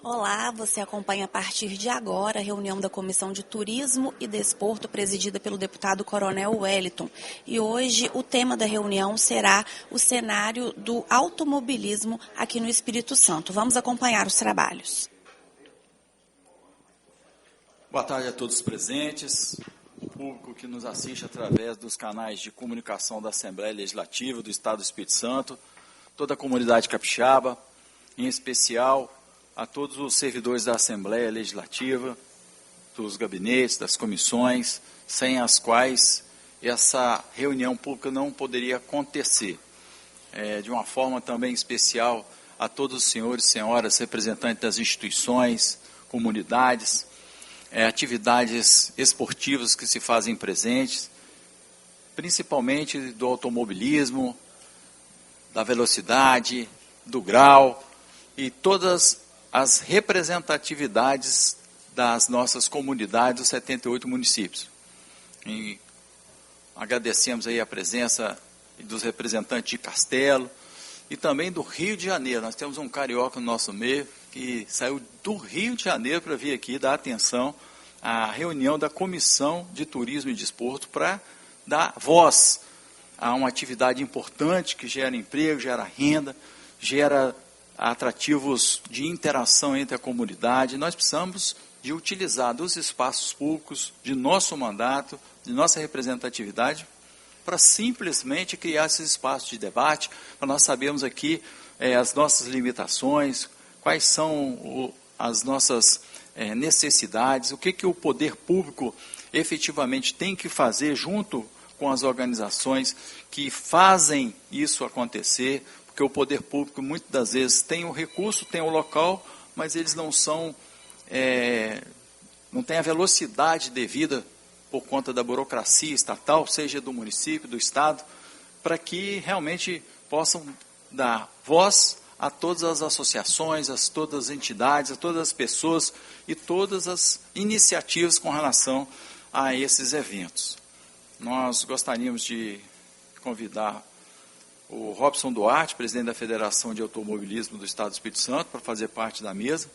Olá, você acompanha a partir de agora a reunião da Comissão de Turismo e Desporto, presidida pelo deputado Coronel Wellington. E hoje o tema da reunião será o cenário do automobilismo aqui no Espírito Santo. Vamos acompanhar os trabalhos. Boa tarde a todos os presentes, o público que nos assiste através dos canais de comunicação da Assembleia Legislativa do Estado do Espírito Santo, toda a comunidade capixaba, em especial a todos os servidores da Assembleia Legislativa, dos gabinetes, das comissões, sem as quais essa reunião pública não poderia acontecer. De uma forma também especial a todos os senhores e senhoras representantes das instituições, comunidades, atividades esportivas que se fazem presentes, principalmente do automobilismo, da velocidade, do grau e todas as representatividades das nossas comunidades dos 78 municípios. E agradecemos aí a presença dos representantes de Castelo e também do Rio de Janeiro. Nós temos um carioca no nosso meio que saiu do Rio de Janeiro para vir aqui dar atenção à reunião da Comissão de Turismo e Desporto para dar voz a uma atividade importante que gera emprego, gera renda, gera atrativos de interação entre a comunidade. Nós precisamos de utilizar dos espaços públicos, de nosso mandato, de nossa representatividade, para simplesmente criar esses espaços de debate, para nós sabermos aqui as nossas limitações, quais são as nossas necessidades, o que o poder público efetivamente tem que fazer junto com as organizações que fazem isso acontecer, porque o poder público muitas das vezes tem o recurso, tem o local, mas eles não têm a velocidade devida por conta da burocracia estatal, seja do município, do estado, para que realmente possam dar voz a todas as associações, a todas as entidades, a todas as pessoas e todas as iniciativas com relação a esses eventos. Nós gostaríamos de convidar o Robson Duarte, presidente da Federação de Automobilismo do Estado do Espírito Santo, para fazer parte da mesa.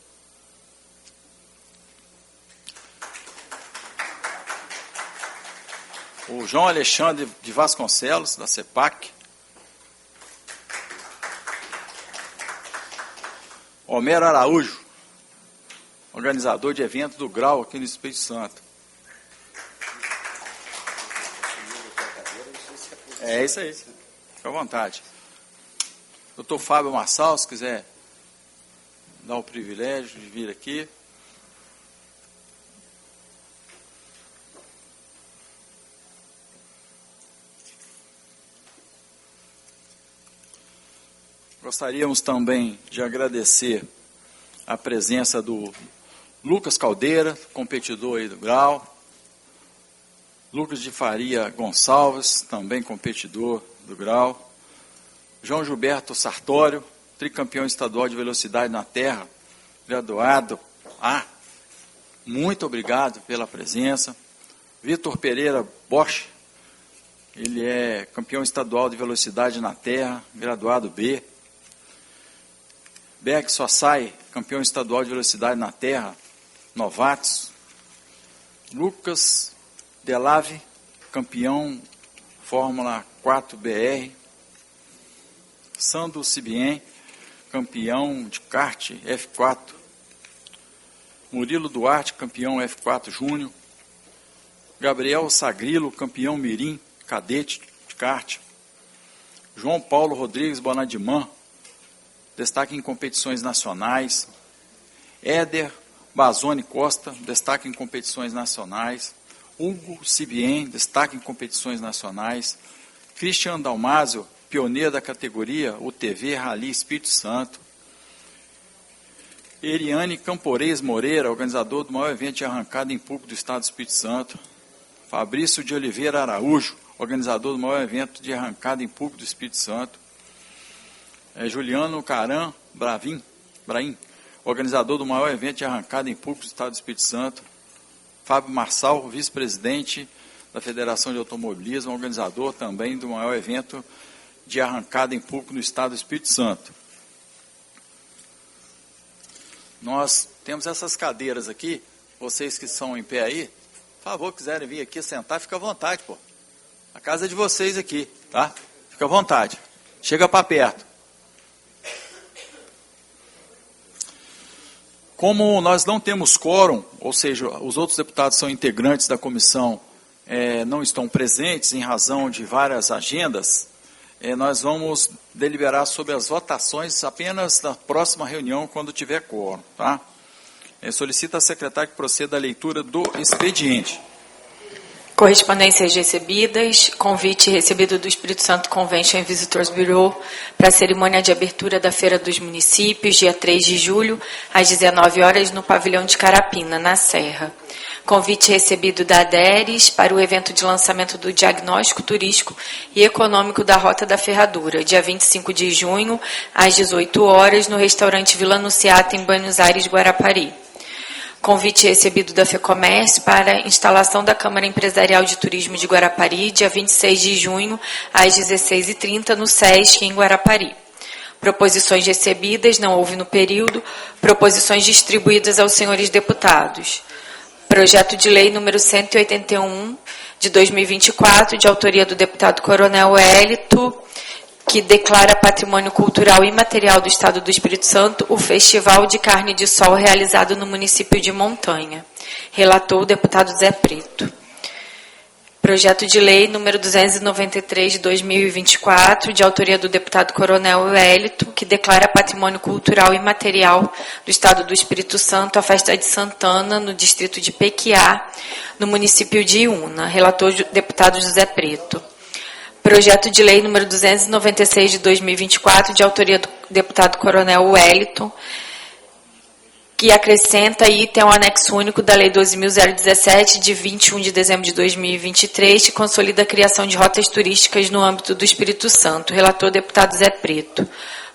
O João Alexandre de Vasconcelos, da CEPAC. Homero Araújo, organizador de eventos do Grau aqui no Espírito Santo. É isso aí. Fique à vontade. Doutor Fábio Marçal, se quiser dar o privilégio de vir aqui. Gostaríamos também de agradecer a presença do Lucas Caldeira, competidor aí do Grau. Lucas de Faria Gonçalves, também competidor do Grau. João Gilberto Sartório, tricampeão estadual de velocidade na terra, graduado A. Muito obrigado pela presença. Vitor Pereira Bosch, ele é campeão estadual de velocidade na terra, graduado B. Beck Sossai, campeão estadual de velocidade na terra, novatos. Lucas Delave, campeão Fórmula 4 BR. Sandro Cibien, campeão de kart F4. Murilo Duarte, campeão F4 Júnior. Gabriel Sagrilo, campeão Mirim, cadete de kart. João Paulo Rodrigues Bonadiman, destaque em competições nacionais. Éder Bazoni Costa, destaque em competições nacionais. Hugo Cibien, destaque em competições nacionais. Christian Dalmásio, pioneiro da categoria UTV Rally Espírito Santo. Eriane Camporez Moreira, organizador do maior evento de arrancada em público do Estado do Espírito Santo. Fabrício de Oliveira Araújo, organizador do maior evento de arrancada em público do Espírito Santo. Juliano Caran Brahim, organizador do maior evento de arrancada em público do Estado do Espírito Santo. Fábio Marçal, vice-presidente da Federação de Automobilismo, organizador também do maior evento de arrancada em público no Estado do Espírito Santo. nós temos essas cadeiras aqui, vocês que são em pé aí, por favor, quiserem vir aqui sentar, fica à vontade, pô. A casa é de vocês aqui, tá? Fica à vontade. Chega para perto. Como nós não temos quórum, ou seja, os outros deputados são integrantes da comissão, não estão presentes em razão de várias agendas, nós vamos deliberar sobre as votações apenas na próxima reunião, quando tiver quórum, tá? Solicito à secretária que proceda à leitura do expediente. Correspondências recebidas, convite recebido do Espírito Santo Convention and Visitors Bureau para a cerimônia de abertura da Feira dos Municípios, dia 3 de julho, às 19 horas, no pavilhão de Carapina, na Serra. Convite recebido da ADERES para o evento de lançamento do diagnóstico turístico e econômico da Rota da Ferradura, dia 25 de junho, às 18 horas, no restaurante Vila Nusseata, em Buenos Aires, Guarapari. Convite recebido da FEComércio para a instalação da Câmara Empresarial de Turismo de Guarapari, dia 26 de junho, às 16h30, no SESC, em Guarapari. Proposições recebidas, não houve no período. Proposições distribuídas aos senhores deputados. Projeto de lei número 181, de 2024, de autoria do deputado Coronel Wellington, que declara patrimônio cultural imaterial do Estado do Espírito Santo o Festival de Carne de Sol realizado no município de Montanha. Relator o deputado Zé Preto. Projeto de lei número 293 de 2024, de autoria do deputado Coronel Wellington, que declara patrimônio cultural imaterial do Estado do Espírito Santo a festa de Santana, no distrito de Pequiá, no município de Iúna. Relator o deputado José Preto. Projeto de lei número 296 de 2024, de autoria do deputado Coronel Wellington, que acrescenta item ao anexo único da Lei 12.017, de 21 de dezembro de 2023, que consolida a criação de rotas turísticas no âmbito do Espírito Santo. Relator, deputado Zé Preto.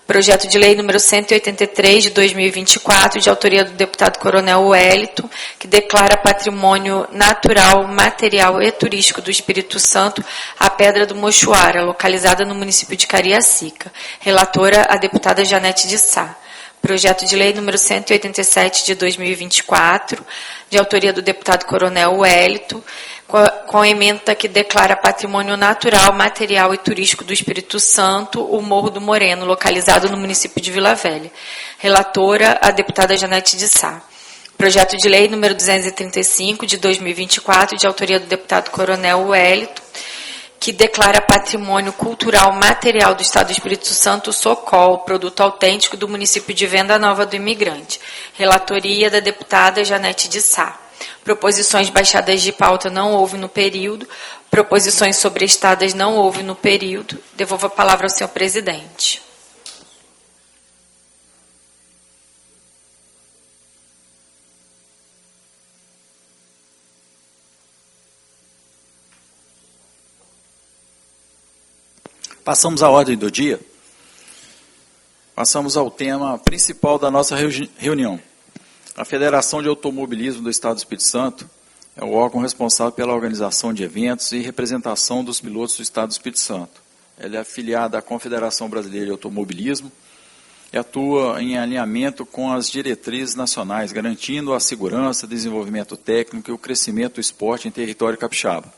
Projeto de lei número 183, de 2024, de autoria do deputado Coronel Wellington, que declara patrimônio natural, material e turístico do Espírito Santo a Pedra do Mochuara, localizada no município de Cariacica. Relatora, a deputada Janete de Sá. Projeto de lei número 187, de 2024, de autoria do deputado Coronel Wellington, com a ementa que declara patrimônio natural, material e turístico do Espírito Santo, o Morro do Moreno, localizado no município de Vila Velha. Relatora, a deputada Janete de Sá. Projeto de lei número 235, de 2024, de autoria do deputado Coronel Wellington, que declara patrimônio cultural material do Estado do Espírito Santo, o Socol, produto autêntico do município de Venda Nova do Imigrante. Relatoria da deputada Janete de Sá. Proposições baixadas de pauta não houve no período. Proposições sobrestadas não houve no período. Devolvo a palavra ao senhor presidente. Passamos à ordem do dia. Passamos ao tema principal da nossa reunião. A Federação de Automobilismo do Estado do Espírito Santo é o órgão responsável pela organização de eventos e representação dos pilotos do Estado do Espírito Santo. Ela é afiliada à Confederação Brasileira de Automobilismo e atua em alinhamento com as diretrizes nacionais, garantindo a segurança, desenvolvimento técnico e o crescimento do esporte em território capixaba.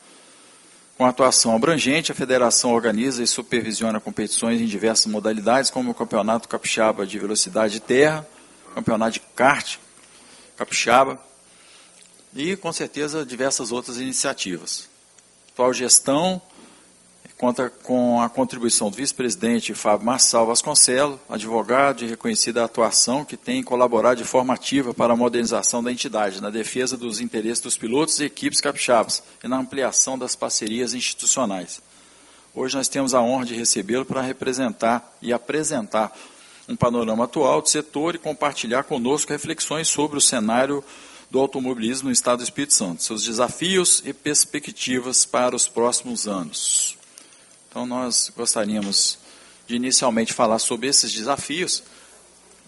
Com atuação abrangente, a federação organiza e supervisiona competições em diversas modalidades, como o Campeonato Capixaba de Velocidade de Terra, Campeonato de Kart Capixaba e, com certeza, diversas outras iniciativas. A atual gestão conta com a contribuição do vice-presidente Fábio Marçal Vasconcelos, advogado de reconhecida atuação, que tem colaborado de forma ativa para a modernização da entidade, na defesa dos interesses dos pilotos e equipes capixabas e na ampliação das parcerias institucionais. Hoje nós temos a honra de recebê-lo para representar e apresentar um panorama atual do setor e compartilhar conosco reflexões sobre o cenário do automobilismo no Estado do Espírito Santo, seus desafios e perspectivas para os próximos anos. Então, nós gostaríamos de inicialmente falar sobre esses desafios.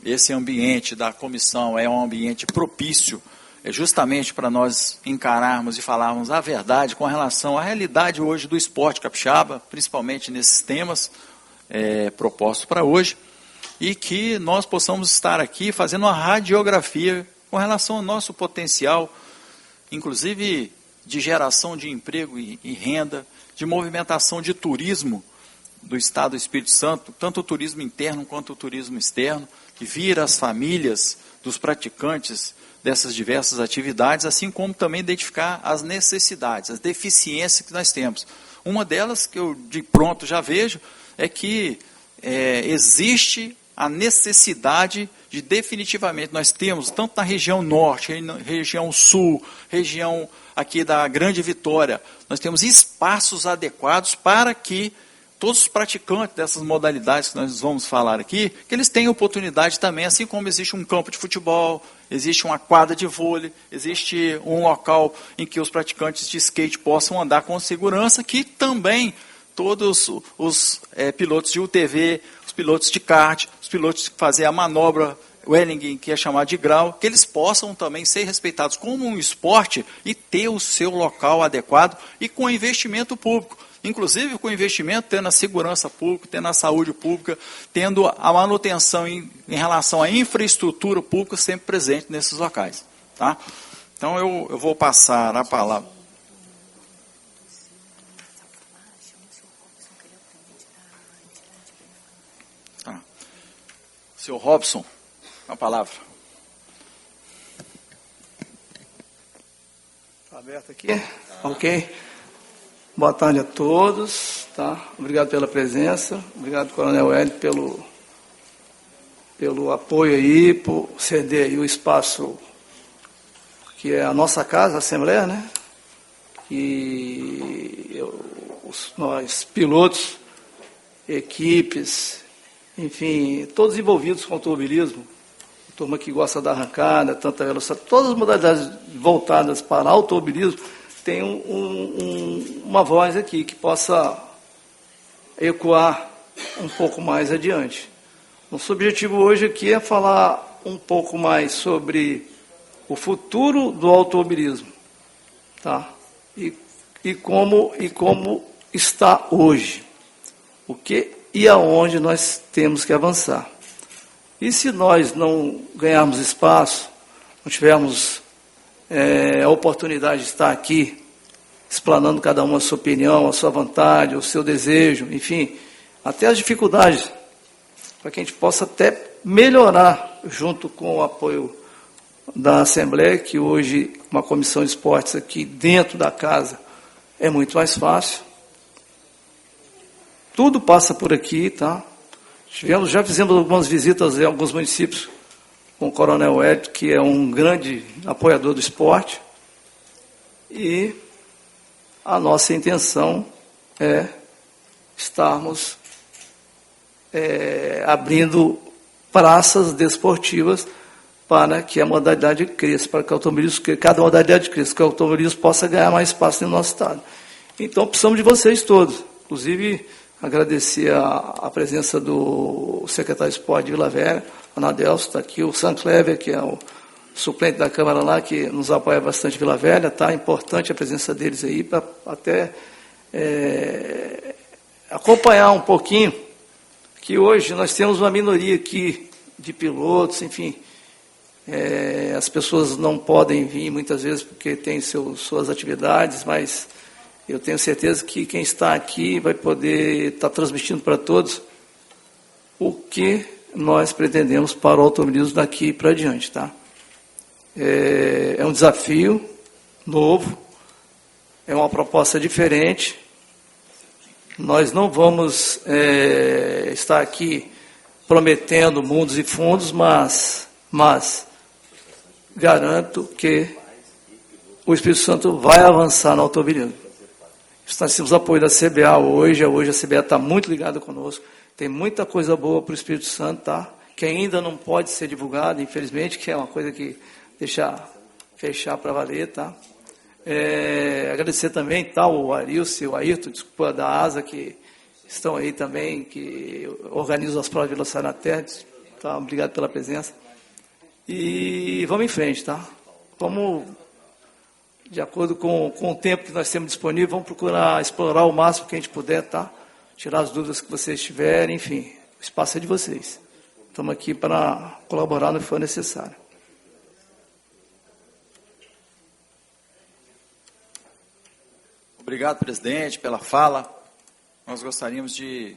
Esse ambiente da comissão é um ambiente propício, justamente para nós encararmos e falarmos a verdade com relação à realidade hoje do esporte capixaba, principalmente nesses temas propostos para hoje. e que nós possamos estar aqui fazendo uma radiografia com relação ao nosso potencial, inclusive de geração de emprego e renda, de movimentação de turismo do Estado do Espírito Santo, tanto o turismo interno quanto o turismo externo, que vira as famílias dos praticantes dessas diversas atividades, assim como também identificar as necessidades, as deficiências que nós temos. Uma delas, que eu de pronto já vejo, é que existe a necessidade de definitivamente, nós temos, tanto na região norte, região sul, região aqui da Grande Vitória, nós temos espaços adequados para que todos os praticantes dessas modalidades que nós vamos falar aqui, que eles tenham oportunidade também, assim como existe um campo de futebol, existe uma quadra de vôlei, existe um local em que os praticantes de skate possam andar com segurança, que também todos os pilotos de UTV, os pilotos de kart, os pilotos que fazem a manobra Welling, que é chamado de grau, que eles possam também ser respeitados como um esporte e ter o seu local adequado e com investimento público. Inclusive com investimento, tendo a segurança pública, tendo a saúde pública, tendo a manutenção em relação à infraestrutura pública sempre presente nesses locais. Tá? Então eu vou passar a palavra. Tá. Senhor Robson, a palavra. Está aberto aqui? Ok. Boa tarde a todos, tá? Obrigado pela presença, obrigado, Coronel Hélio, pelo apoio aí, por ceder aí o espaço que é a nossa casa, a Assembleia, né? E nós, pilotos, equipes, enfim, todos envolvidos com automobilismo, turma que gosta da arrancada, tanta velocidade, todas as modalidades voltadas para automobilismo, tem uma voz aqui que possa ecoar um pouco mais adiante. Nosso objetivo hoje aqui é falar um pouco mais sobre o futuro do automobilismo, tá? E como está hoje, o que e aonde nós temos que avançar. E se nós não ganharmos espaço, não tivermos a oportunidade de estar aqui, explanando cada um a sua opinião, a sua vontade, o seu desejo, enfim, até as dificuldades, para que a gente possa até melhorar, junto com o apoio da Assembleia, que hoje uma comissão de esportes aqui dentro da casa é muito mais fácil. Tudo passa por aqui, tá? Já fizemos algumas visitas em alguns municípios, com o Coronel Hélio, que é um grande apoiador do esporte, e a nossa intenção é estarmos abrindo praças desportivas para que a modalidade cresça, para que o automobilismo, cada modalidade cresça, que o automobilismo possa ganhar mais espaço no nosso estado. Então, precisamos de vocês todos, inclusive agradecer a presença do secretário de Esporte de Vila Velha, Anadelso, está aqui, o Sam Clever, que é o suplente da Câmara lá, que nos apoia bastante Vila Velha, tá? Importante a presença deles aí, para até acompanhar um pouquinho, que hoje nós temos uma minoria aqui de pilotos, enfim, as pessoas não podem vir muitas vezes porque têm suas atividades, mas eu tenho certeza que quem está aqui vai poder estar transmitindo para todos o que nós pretendemos para o automobilismo daqui para diante, tá? É um desafio novo, é uma proposta diferente. Nós não vamos estar aqui prometendo mundos e fundos, mas garanto que o Espírito Santo vai avançar no automobilismo. Nós temos apoio da CBA hoje a CBA está muito ligada conosco, tem muita coisa boa para o Espírito Santo, tá? Que ainda não pode ser divulgada, infelizmente, que é uma coisa que deixa fechar para valer, tá? Agradecer também, tá, o Arilson e o Ayrton, desculpa, da ASA, que estão aí também, que organizam as provas de velocidade na terra, tá? Obrigado pela presença. E vamos em frente, tá? Vamos, de acordo com o tempo que nós temos disponível, vamos procurar explorar o máximo que a gente puder, tá? Tirar as dúvidas que vocês tiverem, enfim, o espaço é de vocês. estamos aqui para colaborar no que for necessário. Obrigado, presidente, pela fala. Nós gostaríamos de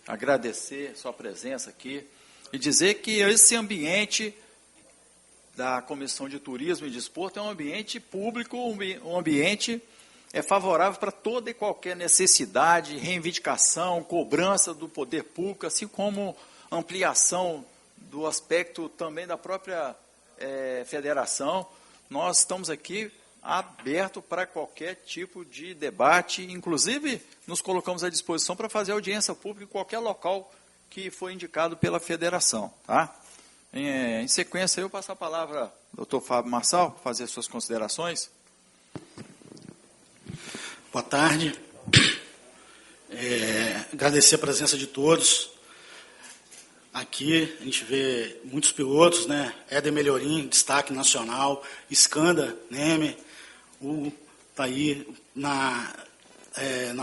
agradecer sua presença aqui e dizer que esse ambiente da Comissão de Turismo e Desporto é um ambiente público, um ambiente favorável para toda e qualquer necessidade, reivindicação, cobrança do poder público, assim como ampliação do aspecto também da própria federação. Nós estamos aqui aberto para qualquer tipo de debate, inclusive nos colocamos à disposição para fazer audiência pública em qualquer local que foi indicado pela federação. Tá? Em sequência, eu passo a palavra ao doutor Fábio Marçal, para fazer suas considerações. Boa tarde. Agradecer a presença de todos. Aqui a gente vê muitos pilotos, né? Éder Melhorim, destaque nacional, Skanda, Nemer, o está aí na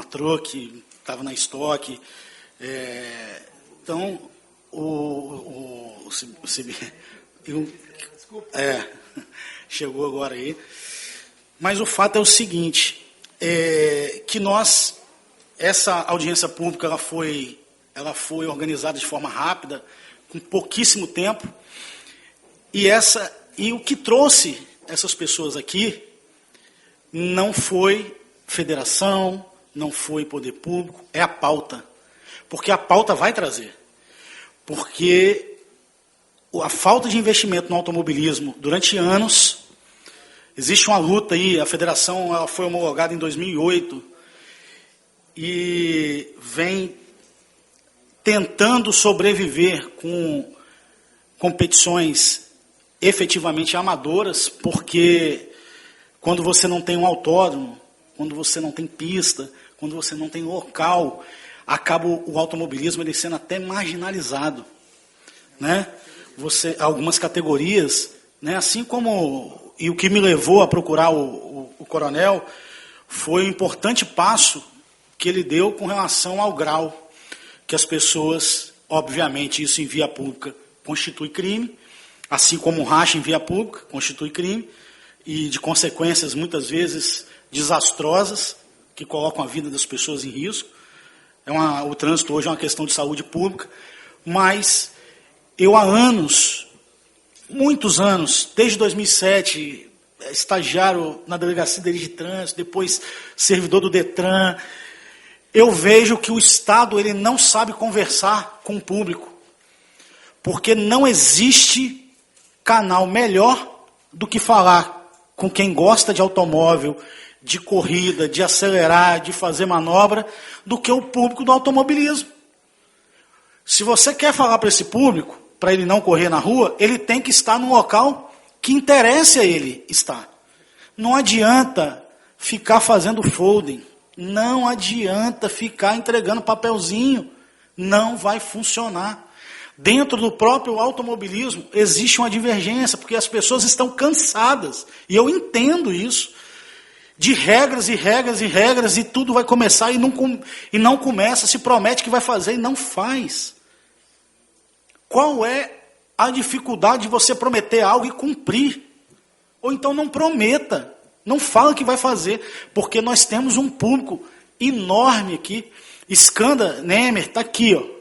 Truck, estava na Stock. Então, chegou agora aí. Mas o fato é o seguinte, que essa audiência pública ela foi organizada de forma rápida, com pouquíssimo tempo, e o que trouxe essas pessoas aqui não foi federação, não foi poder público, é a pauta. Porque a pauta vai trazer. Porque a falta de investimento no automobilismo durante anos, existe uma luta aí, a federação ela foi homologada em 2008 e vem tentando sobreviver com competições efetivamente amadoras, porque quando você não tem um autódromo, quando você não tem pista, quando você não tem local, acaba o automobilismo ele sendo até marginalizado, né? Algumas categorias, né? Assim como, e o que me levou a procurar o coronel, foi um importante passo que ele deu com relação ao grau, que as pessoas, obviamente, isso em via pública constitui crime, assim como o racha em via pública constitui crime, e de consequências muitas vezes desastrosas, que colocam a vida das pessoas em risco. O trânsito hoje é uma questão de saúde pública, mas eu há anos, muitos anos, desde 2007, estagiário na Delegacia de Trânsito, depois servidor do Detran, eu vejo que o Estado ele não sabe conversar com o público, porque não existe canal melhor do que falar com quem gosta de automóvel, de corrida, de acelerar, de fazer manobra, do que o público do automobilismo. Se você quer falar para esse público, para ele não correr na rua, ele tem que estar num local que interesse a ele estar. Não adianta ficar fazendo folding, não adianta ficar entregando papelzinho, não vai funcionar. Dentro do próprio automobilismo existe uma divergência, porque as pessoas estão cansadas, e eu entendo isso, de regras e regras e regras, e tudo vai começar e não começa, se promete que vai fazer e não faz. Qual é a dificuldade de você prometer algo e cumprir? Ou então não prometa, não fala que vai fazer, porque nós temos um público enorme aqui. Skanda Nemer está aqui, ó.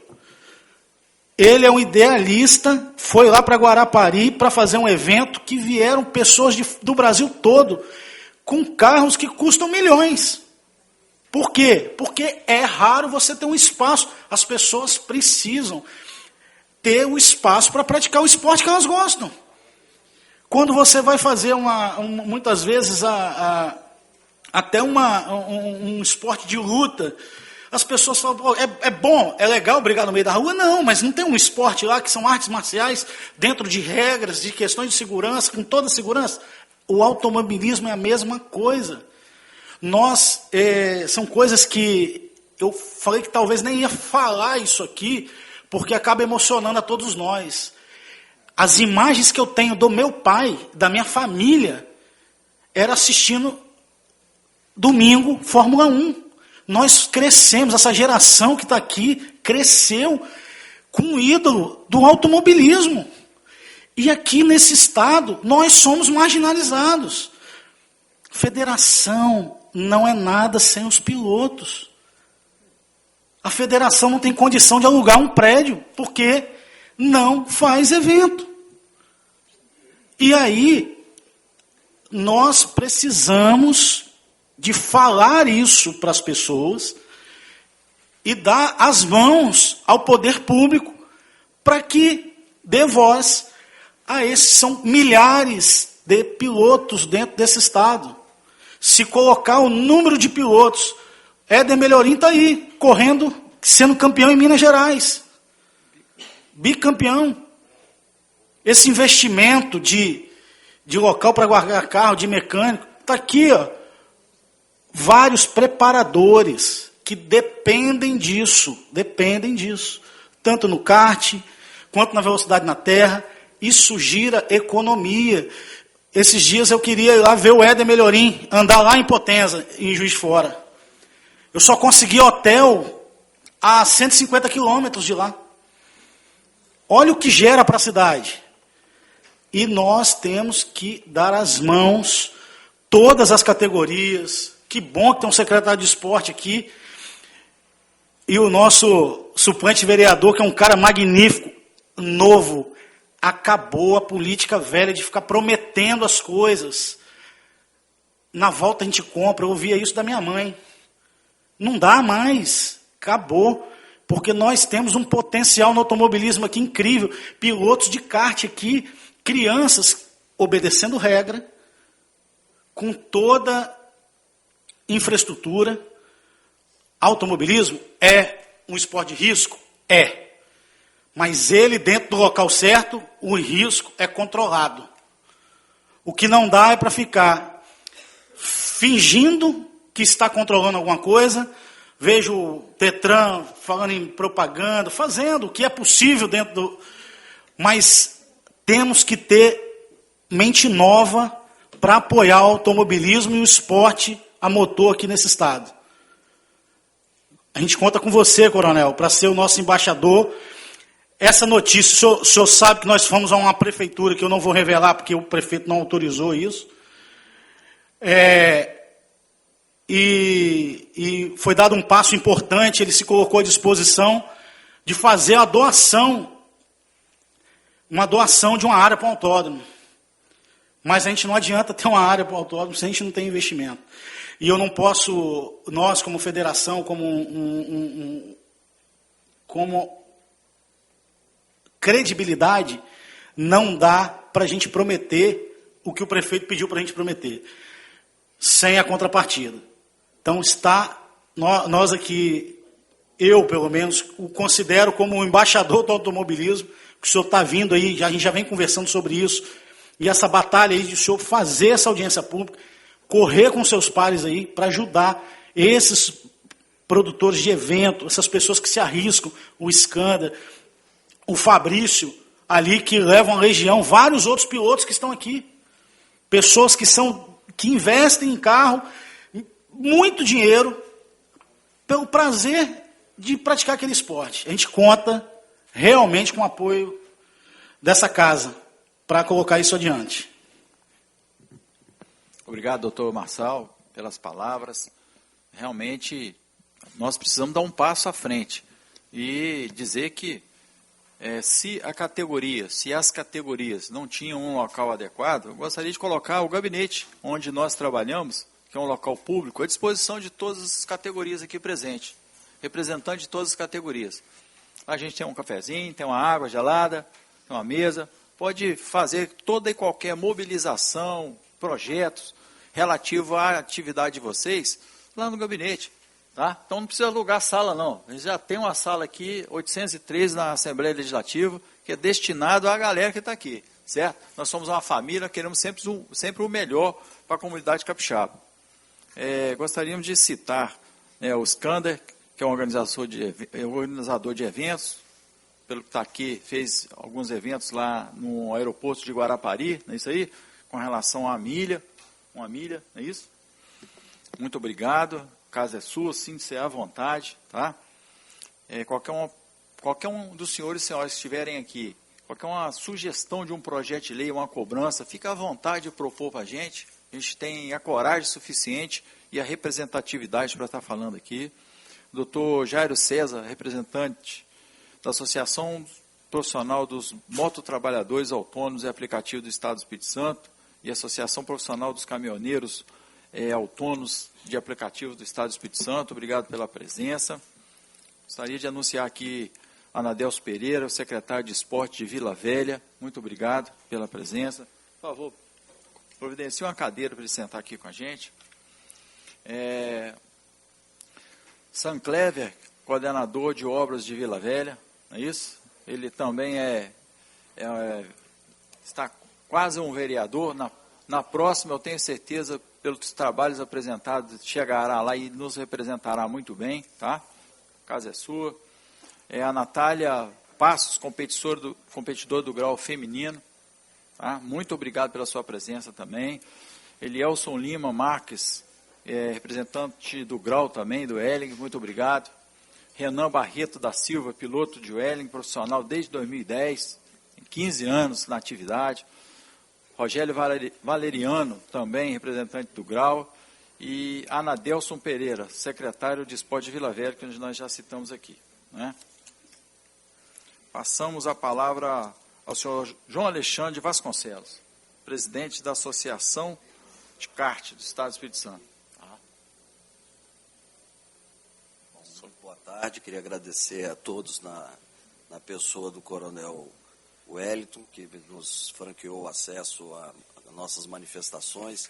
Ele é um idealista, foi lá para Guarapari para fazer um evento que vieram pessoas do Brasil todo com carros que custam milhões. Por quê? Porque é raro você ter um espaço. As pessoas precisam ter o espaço para praticar o esporte que elas gostam. Quando você vai fazer muitas vezes até um esporte de luta, as pessoas falam, é bom, é legal brigar no meio da rua? Não, mas não tem um esporte lá que são artes marciais dentro de regras, de questões de segurança, com toda a segurança? O automobilismo é a mesma coisa. São coisas que eu falei que talvez nem ia falar isso aqui, porque acaba emocionando a todos nós. As imagens que eu tenho do meu pai, da minha família, era assistindo domingo Fórmula 1. Nós crescemos, essa geração que está aqui cresceu com o ídolo do automobilismo. E aqui nesse estado, nós somos marginalizados. Federação não é nada sem os pilotos. A federação não tem condição de alugar um prédio, porque não faz evento. E aí, nós precisamos de falar isso para as pessoas e dar as mãos ao poder público para que dê voz a esses. São milhares de pilotos dentro desse estado. Se colocar o número de pilotos, Éder Melhorim está aí, correndo, sendo campeão em Minas Gerais. Bicampeão. Esse investimento de local para guardar carro, de mecânico, está aqui, ó. Vários preparadores que dependem disso, tanto no kart, quanto na velocidade na terra. Isso gira economia. Esses dias eu queria ir lá ver o Éder Melhorim, andar lá em Potenza, em Juiz de Fora. Eu só consegui hotel a 150 quilômetros de lá. Olha o que gera para a cidade. E nós temos que dar as mãos, todas as categorias. Que bom que tem um secretário de esporte aqui. E o nosso suplente vereador, que é um cara magnífico, novo. Acabou a política velha de ficar prometendo as coisas. Na volta a gente compra. Eu ouvia isso da minha mãe. Não dá mais. Acabou. Porque nós temos um potencial no automobilismo aqui incrível. Pilotos de kart aqui, crianças obedecendo regra, com toda infraestrutura. Automobilismo é um esporte de risco? É. Mas ele, dentro do local certo, o risco é controlado. O que não dá é para ficar fingindo que está controlando alguma coisa. Vejo o Tetran falando em propaganda, fazendo o que é possível dentro do... Mas temos que ter mente nova para apoiar o automobilismo e o esporte a motor aqui nesse estado. A gente conta com você, coronel, para ser o nosso embaixador. Essa notícia, o senhor sabe que nós fomos a uma prefeitura, que eu não vou revelar porque o prefeito não autorizou isso. E foi dado um passo importante, ele se colocou à disposição de fazer a doação, uma doação de uma área para o autódromo. Mas a gente não adianta ter uma área para o autódromo se a gente não tem investimento. E eu não posso, nós como federação, como credibilidade, não dá para a gente prometer o que o prefeito pediu para a gente prometer, sem a contrapartida. Então nós aqui, eu pelo menos, o considero como um embaixador do automobilismo, que o senhor está vindo aí, a gente já vem conversando sobre isso, e essa batalha aí de o senhor fazer essa audiência pública, correr com seus pares aí, para ajudar esses produtores de evento, essas pessoas que se arriscam, o Skanda, o Fabrício, ali que levam a legião, vários outros pilotos que estão aqui, pessoas que investem em carro, muito dinheiro, pelo prazer de praticar aquele esporte. A gente conta realmente com o apoio dessa casa para colocar isso adiante. Obrigado, doutor Marçal, pelas palavras. Realmente, nós precisamos dar um passo à frente e dizer que se as categorias não tinham um local adequado, eu gostaria de colocar o gabinete onde nós trabalhamos, que é um local público, à disposição de todas as categorias aqui presentes, representante de todas as categorias. A gente tem um cafezinho, tem uma água gelada, tem uma mesa, pode fazer toda e qualquer mobilização, projetos relativo à atividade de vocês lá no gabinete. Tá? Então não precisa alugar sala não, a gente já tem uma sala aqui, 803 na Assembleia Legislativa, que é destinado à galera que está aqui, certo? Nós somos uma família, queremos sempre o melhor para a comunidade capixaba. Gostaríamos de citar o Skander, que é um organizador de eventos, pelo que está aqui, fez alguns eventos lá no aeroporto de Guarapari, não é isso aí? Com relação à milha, uma milha, não é isso? Muito obrigado. A casa é sua, sinta-se à vontade, tá? Qualquer uma qualquer um dos senhores e senhoras que estiverem aqui, qualquer uma sugestão de um projeto de lei, uma cobrança, fica à vontade de propor para a gente tem a coragem suficiente e a representatividade para estar falando aqui. Doutor Jairo César, representante da Associação Profissional dos Mototrabalhadores Autônomos e Aplicativos do Estado do Espírito Santo e Associação Profissional dos Caminhoneiros Autônomos de Aplicativos do Estado do Espírito Santo, obrigado pela presença. Gostaria de anunciar aqui Anadelso Pereira, o secretário de Esporte de Vila Velha, muito obrigado pela presença. Por favor, providencie uma cadeira para ele sentar aqui com a gente. Sam Clever, coordenador de obras de Vila Velha, não é isso? Ele também está quase um vereador. Na próxima, eu tenho certeza, pelos trabalhos apresentados, chegará lá e nos representará muito bem, tá? A casa é sua. A Natália Passos, competidor do grau feminino, tá? Muito obrigado pela sua presença também. Elielson Lima Marques, representante do grau também, do Welling, muito obrigado. Renan Barreto da Silva, piloto de Welling, profissional desde 2010, tem 15 anos na atividade. Rogério Valeriano, também representante do grau. E Anadelson Pereira, secretário de Esporte de Vila Velha, que nós já citamos aqui, né? Passamos a palavra ao senhor João Alexandre Vasconcelos, presidente da Associação de Kart do Estado do Espírito Santo. Boa tarde, queria agradecer a todos na pessoa do Coronel Wellington, que nos franqueou acesso a nossas manifestações.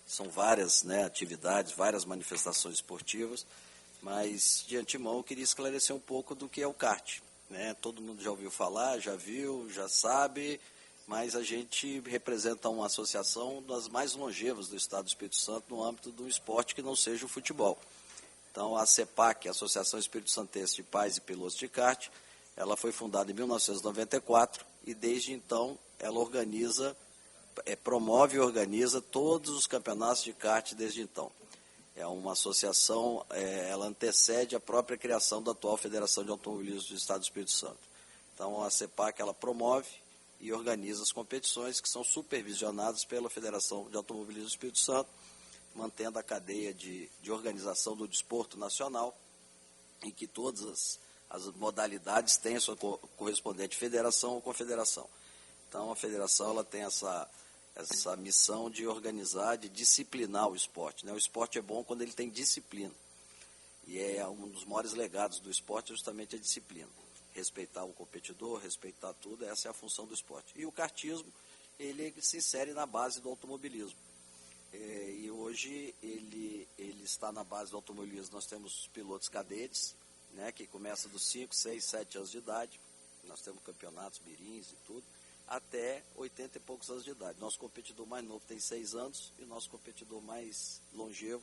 São várias, né, atividades, várias manifestações esportivas, mas de antemão eu queria esclarecer um pouco do que é o kart, né? Todo mundo já ouviu falar, já viu, já sabe, mas a gente representa uma associação das mais longevas do Estado do Espírito Santo no âmbito do esporte que não seja o futebol. Então, a CEPAC, a Associação Espírito Santense de Pais e Pilotos de Kart, ela foi fundada em 1994 e, desde então, ela promove e organiza todos os campeonatos de kart desde então. É uma associação, ela antecede a própria criação da atual Federação de Automobilismo do Estado do Espírito Santo. Então, a CEPAC, ela promove e organiza as competições que são supervisionadas pela Federação de Automobilismo do Espírito Santo, mantendo a cadeia de organização do desporto nacional, em que todas as modalidades têm a sua correspondente federação ou confederação. Então, a federação ela tem essa missão de organizar, de disciplinar o esporte, né? O esporte é bom quando ele tem disciplina. E um dos maiores legados do esporte é justamente a disciplina. Respeitar o competidor, respeitar tudo, essa é a função do esporte. E o kartismo, ele se insere na base do automobilismo. E hoje ele está na base do automobilismo. Nós temos pilotos cadetes, né, que começam dos 5, 6, 7 anos de idade. Nós temos campeonatos, mirins e tudo, até 80 e poucos anos de idade. Nosso competidor mais novo tem 6 anos e o nosso competidor mais longevo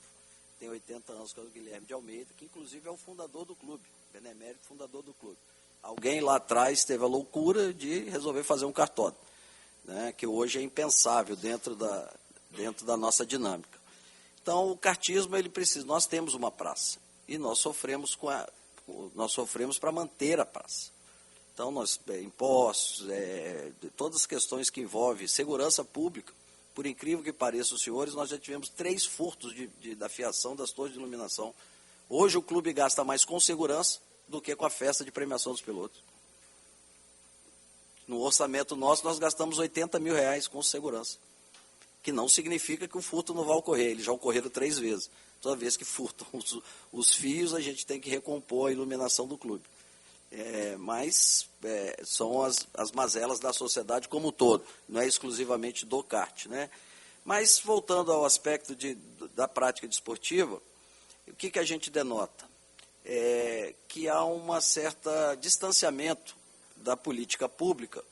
tem 80 anos, que é o Guilherme de Almeida, que inclusive é o fundador do clube, benemérito fundador do clube. Alguém lá atrás teve a loucura de resolver fazer um kartódromo, né, que hoje é impensável dentro da nossa dinâmica. Então, o kartismo, ele precisa. Nós temos uma praça e nós sofremos para manter a praça. Então, impostos, todas as questões que envolvem segurança pública, por incrível que pareça, os senhores, nós já tivemos 3 furtos da fiação das torres de iluminação. Hoje o clube gasta mais com segurança do que com a festa de premiação dos pilotos. No orçamento nosso, nós gastamos R$80 mil com segurança, que não significa que o furto não vai ocorrer, eles já ocorreram 3 vezes. Toda vez que furtam os fios, a gente tem que recompor a iluminação do clube. Mas são as mazelas da sociedade como um todo, não é exclusivamente do kart, né? Mas, voltando ao aspecto da prática desportiva, o que a gente denota? Que há um certo distanciamento da política pública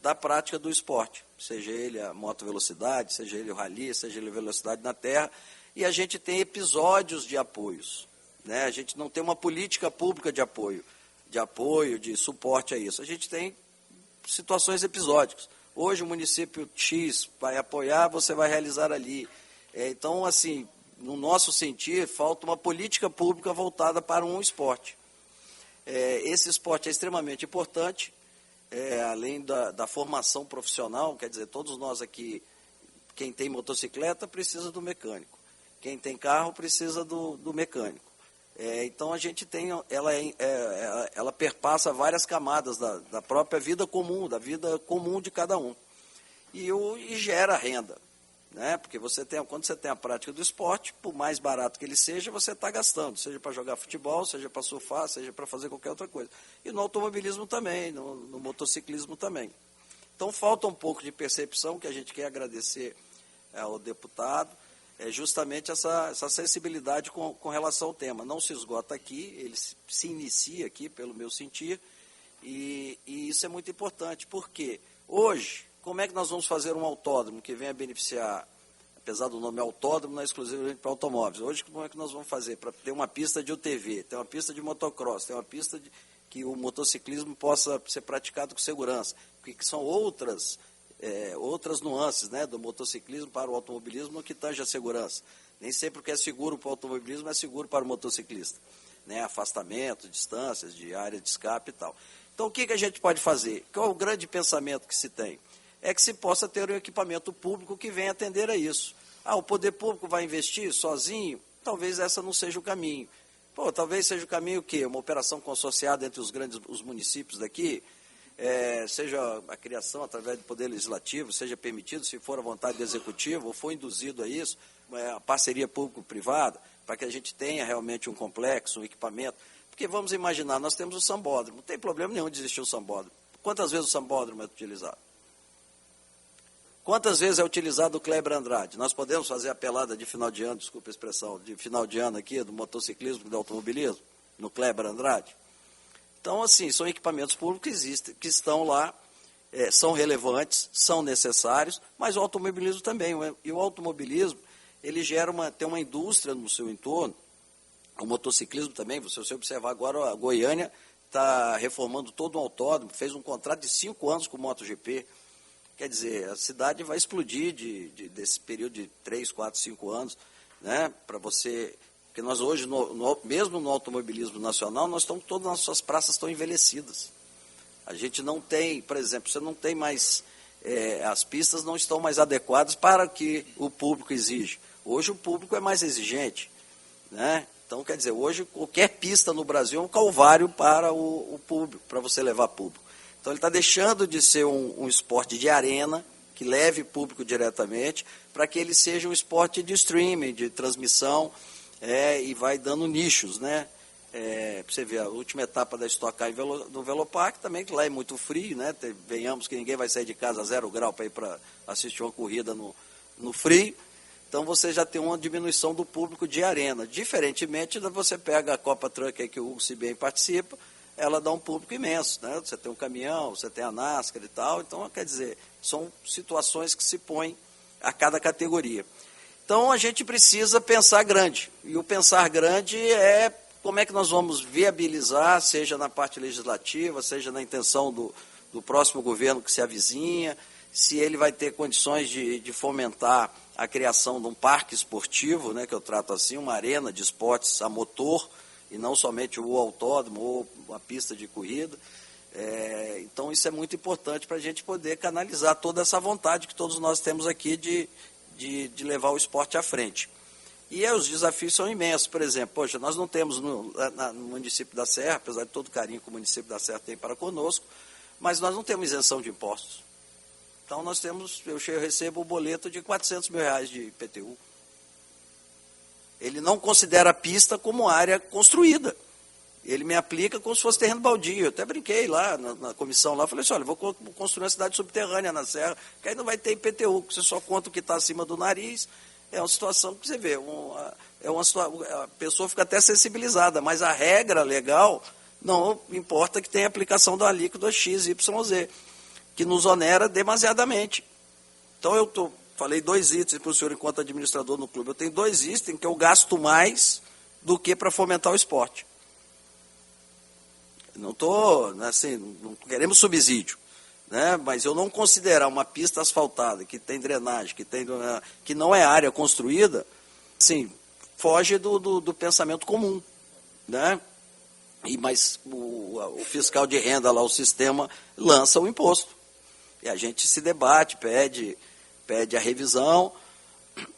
da prática do esporte, seja ele a motovelocidade, seja ele o rally, seja ele a velocidade na terra, e a gente tem episódios de apoios, né? A gente não tem uma política pública de apoio, de suporte a isso. A gente tem situações episódicas. Hoje o município X vai apoiar, você vai realizar ali. Então, assim, no nosso sentir, falta uma política pública voltada para um esporte. Esse esporte é extremamente importante, além da formação profissional, quer dizer, todos nós aqui, quem tem motocicleta precisa do mecânico, quem tem carro precisa do mecânico. Então a gente tem, ela perpassa várias camadas da própria vida comum, da vida comum de cada um, e gera renda. Né? Porque quando você tem a prática do esporte, por mais barato que ele seja, você está gastando, seja para jogar futebol, seja para surfar, seja para fazer qualquer outra coisa. E no automobilismo também, no motociclismo também. Então falta um pouco de percepção, que a gente quer agradecer ao deputado, justamente essa sensibilidade com relação ao tema. Não se esgota aqui, ele se inicia aqui, pelo meu sentir, e isso é muito importante, porque hoje, como é que nós vamos fazer um autódromo que venha beneficiar, apesar do nome autódromo, não é exclusivamente para automóveis. Hoje, como é que nós vamos fazer para ter uma pista de UTV, ter uma pista de motocross, ter uma pista que o motociclismo possa ser praticado com segurança, porque são outras nuances, né, do motociclismo para o automobilismo no que tange a segurança. Nem sempre o que é seguro para o automobilismo é seguro para o motociclista. Né, afastamento, distâncias, de área de escape e tal. Então, o que a gente pode fazer? Qual é o grande pensamento que se tem? É que se possa ter um equipamento público que venha atender a isso. O poder público vai investir sozinho? Talvez essa não seja o caminho. Talvez seja o caminho o quê? Uma operação consorciada entre os municípios daqui, seja a criação através do Poder Legislativo, seja permitido, se for a vontade do Executivo, ou for induzido a isso, a parceria público-privada, para que a gente tenha realmente um complexo, um equipamento. Porque vamos imaginar, nós temos o sambódromo, não tem problema nenhum de existir o sambódromo. Quantas vezes o sambódromo é utilizado? Quantas vezes é utilizado o Kleber Andrade? Nós podemos fazer a pelada de final de ano, desculpa a expressão, de final de ano aqui, do motociclismo e do automobilismo, no Kleber Andrade? Então, assim, são equipamentos públicos que existem, que estão lá, são relevantes, são necessários, mas o automobilismo também. E o automobilismo, ele tem uma indústria no seu entorno, o motociclismo também. Se você observar agora, a Goiânia está reformando todo um autódromo, fez um contrato de 5 anos com o MotoGP. Quer dizer, a cidade vai explodir desse período de 3, 4, 5 anos, né, para você... Porque nós hoje, mesmo no automobilismo nacional, todas as nossas praças estão envelhecidas. A gente não tem, por exemplo, você não tem mais... as pistas não estão mais adequadas para o que o público exige. Hoje o público é mais exigente, né? Então, quer dizer, hoje qualquer pista no Brasil é um calvário para o público, para você levar público. Então, ele está deixando de ser um esporte de arena, que leve público diretamente, para que ele seja um esporte de streaming, de transmissão, e vai dando nichos, né? Para você ver, a última etapa da Stock Car no Velopark também, que lá é muito frio, né? Venhamos que ninguém vai sair de casa a 0 grau para ir para assistir uma corrida no frio. Então, você já tem uma diminuição do público de arena. Diferentemente, você pega a Copa Truck, que o Hugo Sibem participa, ela dá um público imenso, né? Você tem um caminhão, você tem a NASCAR e tal. Então, quer dizer, são situações que se põem a cada categoria. Então, a gente precisa pensar grande. E o pensar grande é como é que nós vamos viabilizar, seja na parte legislativa, seja na intenção do próximo governo que se avizinha, se ele vai ter condições de fomentar a criação de um parque esportivo, né, que eu trato assim, uma arena de esportes a motor, e não somente o autódromo ou uma pista de corrida. Então, isso é muito importante para a gente poder canalizar toda essa vontade que todos nós temos aqui de levar o esporte à frente. E os desafios são imensos. Por exemplo, nós não temos no município da Serra, apesar de todo o carinho que o município da Serra tem para conosco, mas nós não temos isenção de impostos. Então, eu recebo o boleto de R$400 mil de IPTU. Ele não considera a pista como área construída. Ele me aplica como se fosse terreno baldio. Eu até brinquei lá na comissão, falei assim, olha, vou construir uma cidade subterrânea na Serra, que aí não vai ter IPTU, você só conta o que está acima do nariz. É uma situação que você vê, a pessoa fica até sensibilizada, mas a regra legal não importa que tenha aplicação da alíquota X, Y, Z, que nos onera demasiadamente. Então, falei 2 itens para o senhor enquanto administrador no clube. Eu tenho 2 itens que eu gasto mais do que para fomentar o esporte. Não queremos subsídio, né? Mas eu não considerar uma pista asfaltada, que tem drenagem, que não é área construída, assim, foge do pensamento comum, né? Mas o fiscal de renda lá, o sistema, lança o imposto. E a gente se debate, pede a revisão,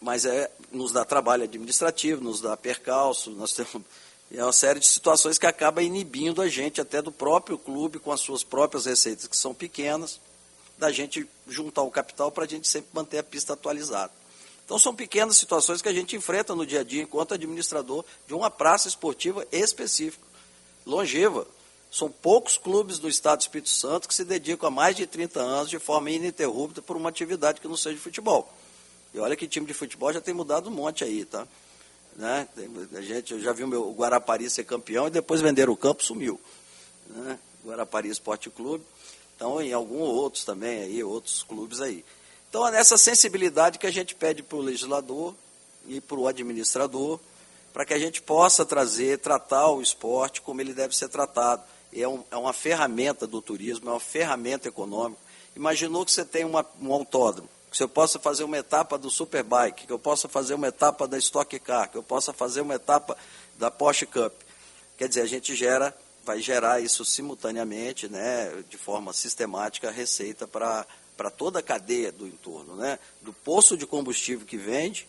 mas nos dá trabalho administrativo, nos dá percalço, nós temos uma série de situações que acaba inibindo a gente até do próprio clube com as suas próprias receitas, que são pequenas, da gente juntar o capital para a gente sempre manter a pista atualizada. Então são pequenas situações que a gente enfrenta no dia a dia enquanto administrador de uma praça esportiva específica, longeva. São poucos clubes do Estado do Espírito Santo que se dedicam há mais de 30 anos de forma ininterrupta por uma atividade que não seja futebol. E olha que time de futebol já tem mudado um monte aí, tá? Né? Eu já vi o Guarapari ser campeão e depois vender o campo, sumiu. Né? Guarapari Esporte Clube. Então, em alguns outros também, aí, outros clubes aí. Então, é nessa sensibilidade que a gente pede para o legislador e para o administrador, para que a gente possa tratar o esporte como ele deve ser tratado. É uma ferramenta do turismo, é uma ferramenta econômica. Imaginou que você tem um autódromo, que eu possa fazer uma etapa do Superbike, que eu possa fazer uma etapa da Stock Car, que eu possa fazer uma etapa da Porsche Cup. Quer dizer, a gente vai gerar isso simultaneamente, né, de forma sistemática, a receita para toda a cadeia do entorno, né, do poço de combustível que vende,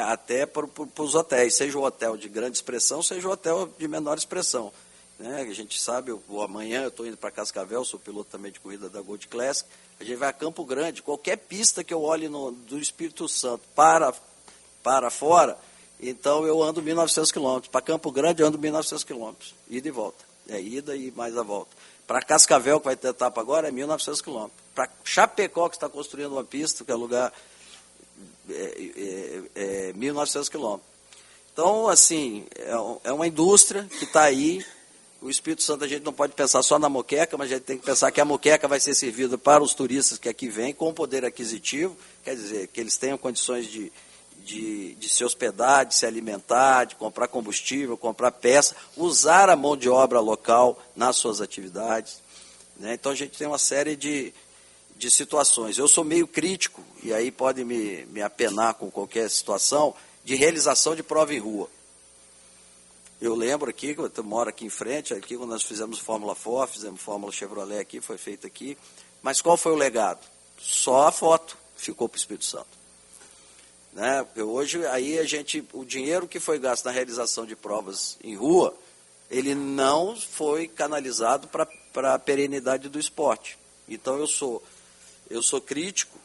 até para os hotéis, seja o hotel de grande expressão, seja o hotel de menor expressão. Né? A gente sabe, amanhã eu estou indo para Cascavel, sou piloto também de corrida da Gold Classic, a gente vai a Campo Grande, qualquer pista que eu olhe do Espírito Santo para fora, então eu ando 1.900 quilômetros. Para Campo Grande eu ando 1.900 quilômetros, ida e volta. É ida e mais a volta. Para Cascavel, que vai ter etapa agora, é 1.900 quilômetros. Para Chapecó, que está construindo uma pista, que é lugar 1.900 quilômetros. Então, assim, é uma indústria que está aí. O Espírito Santo, a gente não pode pensar só na moqueca, mas a gente tem que pensar que a moqueca vai ser servida para os turistas que aqui vêm, com poder aquisitivo, quer dizer, que eles tenham condições de se hospedar, de se alimentar, de comprar combustível, comprar peça, usar a mão de obra local nas suas atividades. Né? Então, a gente tem uma série de situações. Eu sou meio crítico, e aí pode me apenar com qualquer situação, de realização de prova em rua. Eu lembro aqui, eu moro aqui em frente, aqui quando nós fizemos Fórmula Ford, fizemos Fórmula Chevrolet aqui, foi feito aqui. Mas qual foi o legado? Só a foto ficou para o Espírito Santo. Né? Hoje, aí o dinheiro que foi gasto na realização de provas em rua, ele não foi canalizado para a perenidade do esporte. Então eu sou crítico,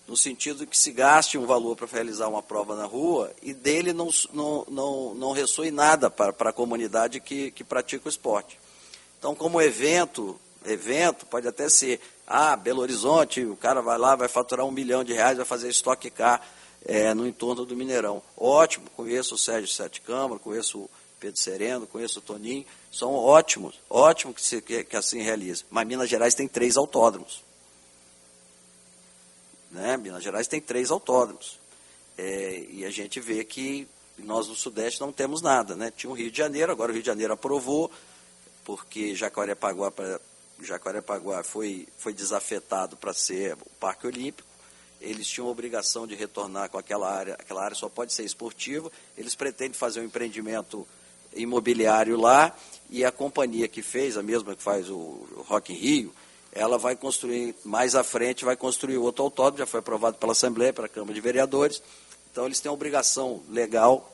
no sentido que se gaste um valor para realizar uma prova na rua e dele não ressoe nada para a comunidade que pratica o esporte. Então, como evento pode até ser, Belo Horizonte, o cara vai lá, vai faturar R$1 milhão, vai fazer Stock Car no entorno do Mineirão. Ótimo, conheço o Sérgio Sete Câmara, conheço o Pedro Sereno, conheço o Toninho, são ótimo que assim realize. Mas Minas Gerais tem 3 autódromos. Né? Minas Gerais tem 3 autódromos. E a gente vê que nós no Sudeste não temos nada. Né? Tinha o Rio de Janeiro, agora o Rio de Janeiro aprovou, porque Jacarepaguá foi desafetado para ser o Parque Olímpico. Eles tinham a obrigação de retornar com aquela área só pode ser esportiva. Eles pretendem fazer um empreendimento imobiliário lá, e a companhia que fez, a mesma que faz o Rock in Rio, ela vai construir, mais à frente, vai construir outro autódromo, já foi aprovado pela Assembleia, pela Câmara de Vereadores. Então, eles têm a obrigação legal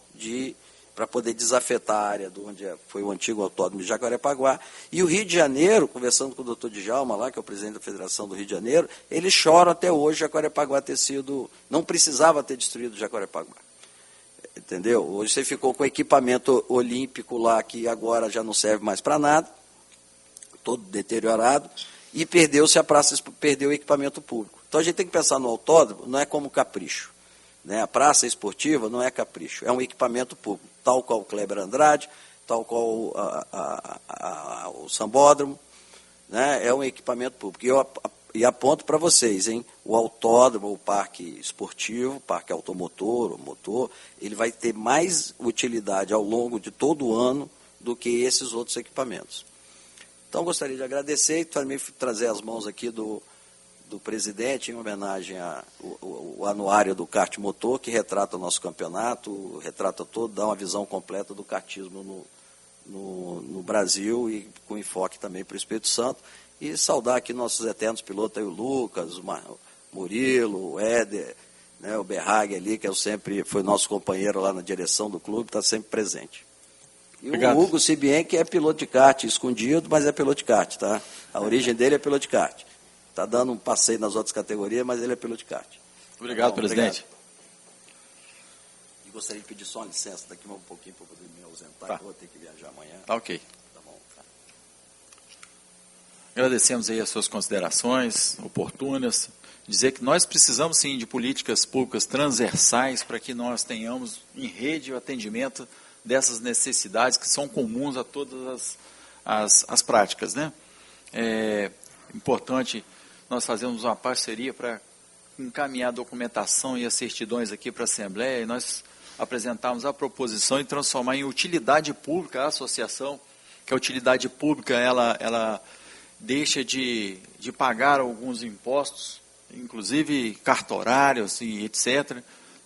para poder desafetar a área de onde foi o antigo autódromo de Jacarepaguá. E o Rio de Janeiro, conversando com o doutor Djalma lá, que é o presidente da Federação do Rio de Janeiro, eles choram até hoje Jacarepaguá não precisava ter destruído Jacarepaguá. Entendeu? Hoje você ficou com o equipamento olímpico lá, que agora já não serve mais para nada, todo deteriorado, e perdeu-se a praça, perdeu o equipamento público. Então a gente tem que pensar no autódromo, não é como capricho. Né? A praça esportiva não é capricho, é um equipamento público, tal qual o Kleber Andrade, tal qual o Sambódromo, né? É um equipamento público. E aponto para vocês, hein? O autódromo, o parque esportivo, o parque automotor, o motor, ele vai ter mais utilidade ao longo de todo o ano do que esses outros equipamentos. Então, gostaria de agradecer e também trazer as mãos aqui do presidente, em homenagem ao anuário do kart motor, que retrata o nosso campeonato, retrata todo, dá uma visão completa do kartismo no Brasil e com enfoque também para o Espírito Santo. E saudar aqui nossos eternos pilotos, aí, o Lucas, o Murilo, o Éder, né, o Berrag ali, que foi nosso companheiro lá na direção do clube, está sempre presente. E Obrigado. O Hugo Sibien, que é piloto de kart, escondido, mas é piloto de kart, tá? A origem dele é piloto de kart. Está dando um passeio nas outras categorias, mas ele é piloto de kart. Obrigado, Bom, presidente. Obrigado. E gostaria de pedir só uma licença daqui um pouquinho para poder me ausentar, Tá. que eu vou ter que viajar amanhã. Tá ok. Tá bom. Agradecemos aí as suas considerações oportunas. Dizer que nós precisamos, sim, de políticas públicas transversais para que nós tenhamos em rede o atendimento dessas necessidades que são comuns a todas as práticas, né? É importante nós fazermos uma parceria para encaminhar a documentação e as certidões aqui para a Assembleia e nós apresentarmos a proposição e transformar em utilidade pública a associação, que a utilidade pública ela deixa de pagar alguns impostos, inclusive cartorários e etc.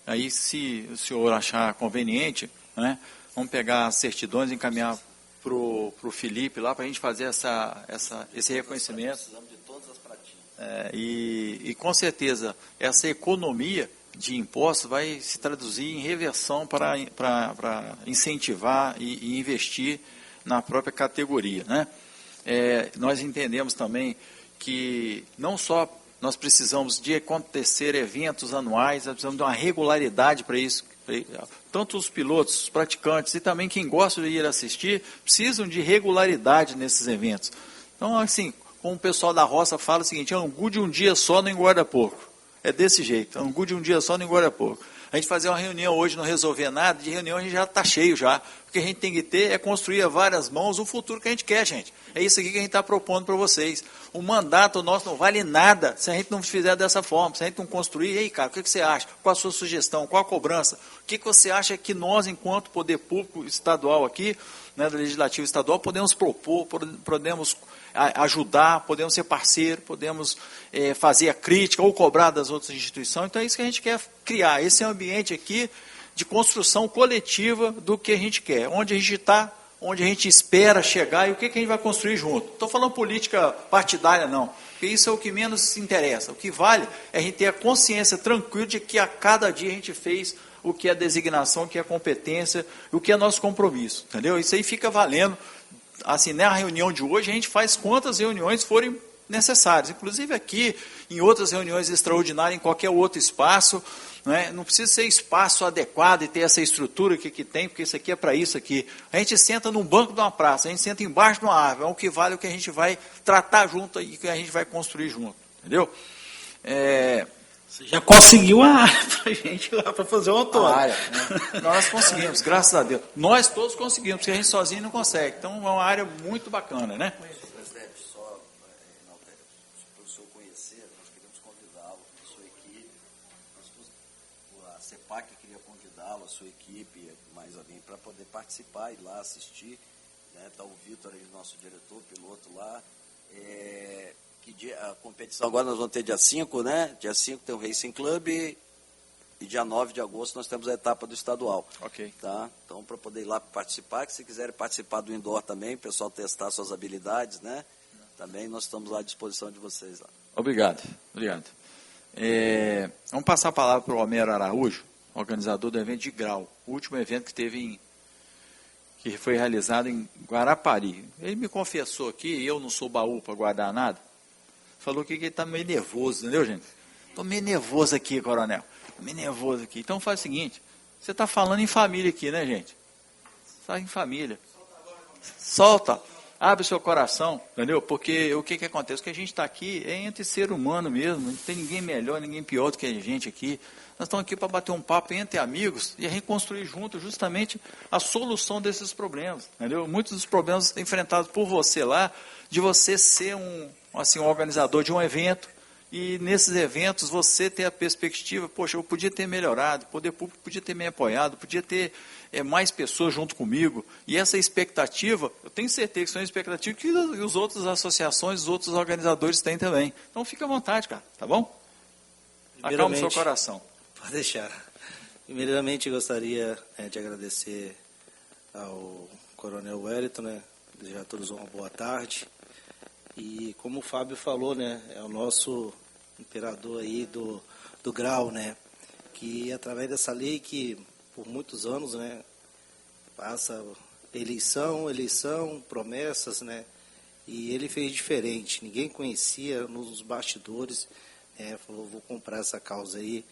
Aí, se o senhor achar conveniente, né, vamos pegar as certidões e encaminhar para o Felipe lá para a gente fazer esse reconhecimento. Precisamos de todas as pratinhas. E com certeza essa economia de impostos vai se traduzir em reversão para incentivar e investir na própria categoria, né? Nós entendemos também que não só nós precisamos de acontecer eventos anuais, nós precisamos de uma regularidade para isso. Tanto os pilotos, os praticantes e também quem gosta de ir assistir, precisam de regularidade nesses eventos. Então, assim, como o pessoal da roça fala o seguinte, angu de um dia só não engorda pouco. É desse jeito, angu de um dia só não engorda pouco. A gente fazer uma reunião hoje não resolver nada, de reunião a gente já está cheio já. O que a gente tem que ter é construir a várias mãos o futuro que a gente quer, gente. É isso aqui que a gente está propondo para vocês. O mandato nosso não vale nada se a gente não fizer dessa forma, se a gente não construir. E aí, cara, o que você acha? Qual a sua sugestão? Qual a cobrança? O que você acha que nós, enquanto poder público estadual aqui, né, do Legislativo Estadual, podemos propor, podemos ajudar, podemos ser parceiro, podemos fazer a crítica ou cobrar das outras instituições. Então é isso que a gente quer criar, esse ambiente aqui de construção coletiva do que a gente quer, onde a gente está, onde a gente espera chegar e o que a gente vai construir junto. Não estou falando política partidária, não, porque isso é o que menos se interessa. O que vale é a gente ter a consciência tranquila de que a cada dia a gente fez o que é designação, o que é competência, o que é nosso compromisso, entendeu? Isso aí fica valendo. Assim, na reunião de hoje, a gente faz quantas reuniões forem necessárias, inclusive aqui, em outras reuniões extraordinárias, em qualquer outro espaço, né? Não precisa ser espaço adequado e ter essa estrutura que tem, porque isso aqui é para isso aqui. A gente senta num banco de uma praça, a gente senta embaixo de uma árvore, é o que vale o que a gente vai tratar junto e que a gente vai construir junto, entendeu? Você já conseguiu a área para a gente lá para fazer o autor. A área, né? Nós conseguimos, graças a Deus. Nós todos conseguimos, porque a gente sozinho não consegue. Então é uma área muito bacana, né? Presidente, só para o senhor conhecer, nós queríamos convidá-lo, a sua equipe, a CEPAC queria convidá-lo, a sua equipe, mais alguém, para poder participar e lá assistir. Está o Vitor aí, nosso diretor, piloto lá. A competição agora nós vamos ter dia 5, né? Dia 5 tem o Racing Club e dia 9 de agosto nós temos a etapa do estadual. Ok. Tá? Então, para poder ir lá participar, que se quiserem participar do indoor também, o pessoal testar suas habilidades, né? Também nós estamos lá à disposição de vocês lá. Obrigado, obrigado. Vamos passar a palavra para o Homero Araújo, organizador do evento de grau, o último evento que foi realizado em Guarapari. Ele me confessou aqui, e eu não sou baú para guardar nada, falou que ele está meio nervoso, entendeu, gente? Estou meio nervoso aqui, coronel. Meio nervoso aqui. Então faz o seguinte, você está falando em família aqui, né, gente? Está em família. Solta. Abre o seu coração, entendeu? Porque o que acontece? O que a gente está aqui é entre ser humano mesmo. Não tem ninguém melhor, ninguém pior do que a gente aqui. Nós estamos aqui para bater um papo entre amigos e a gente construir junto justamente a solução desses problemas, entendeu? Muitos dos problemas enfrentados por você lá, de você ser um organizador de um evento e nesses eventos você ter a perspectiva, poxa, eu podia ter melhorado, o poder público podia ter me apoiado, podia ter mais pessoas junto comigo, e essa expectativa, eu tenho certeza que são expectativas que as outras associações, os outros organizadores têm também. Então fica à vontade, cara, tá bom? Acalma o seu coração. Pode deixar. Primeiramente, gostaria de agradecer ao Coronel Wellington, né? Desejar a todos uma boa tarde. E como o Fábio falou, né? É o nosso imperador aí do grau, né? Que através dessa lei que por muitos anos, né? Passa eleição, promessas, né? E ele fez diferente. Ninguém conhecia nos bastidores, né? Falou, vou comprar essa causa aí,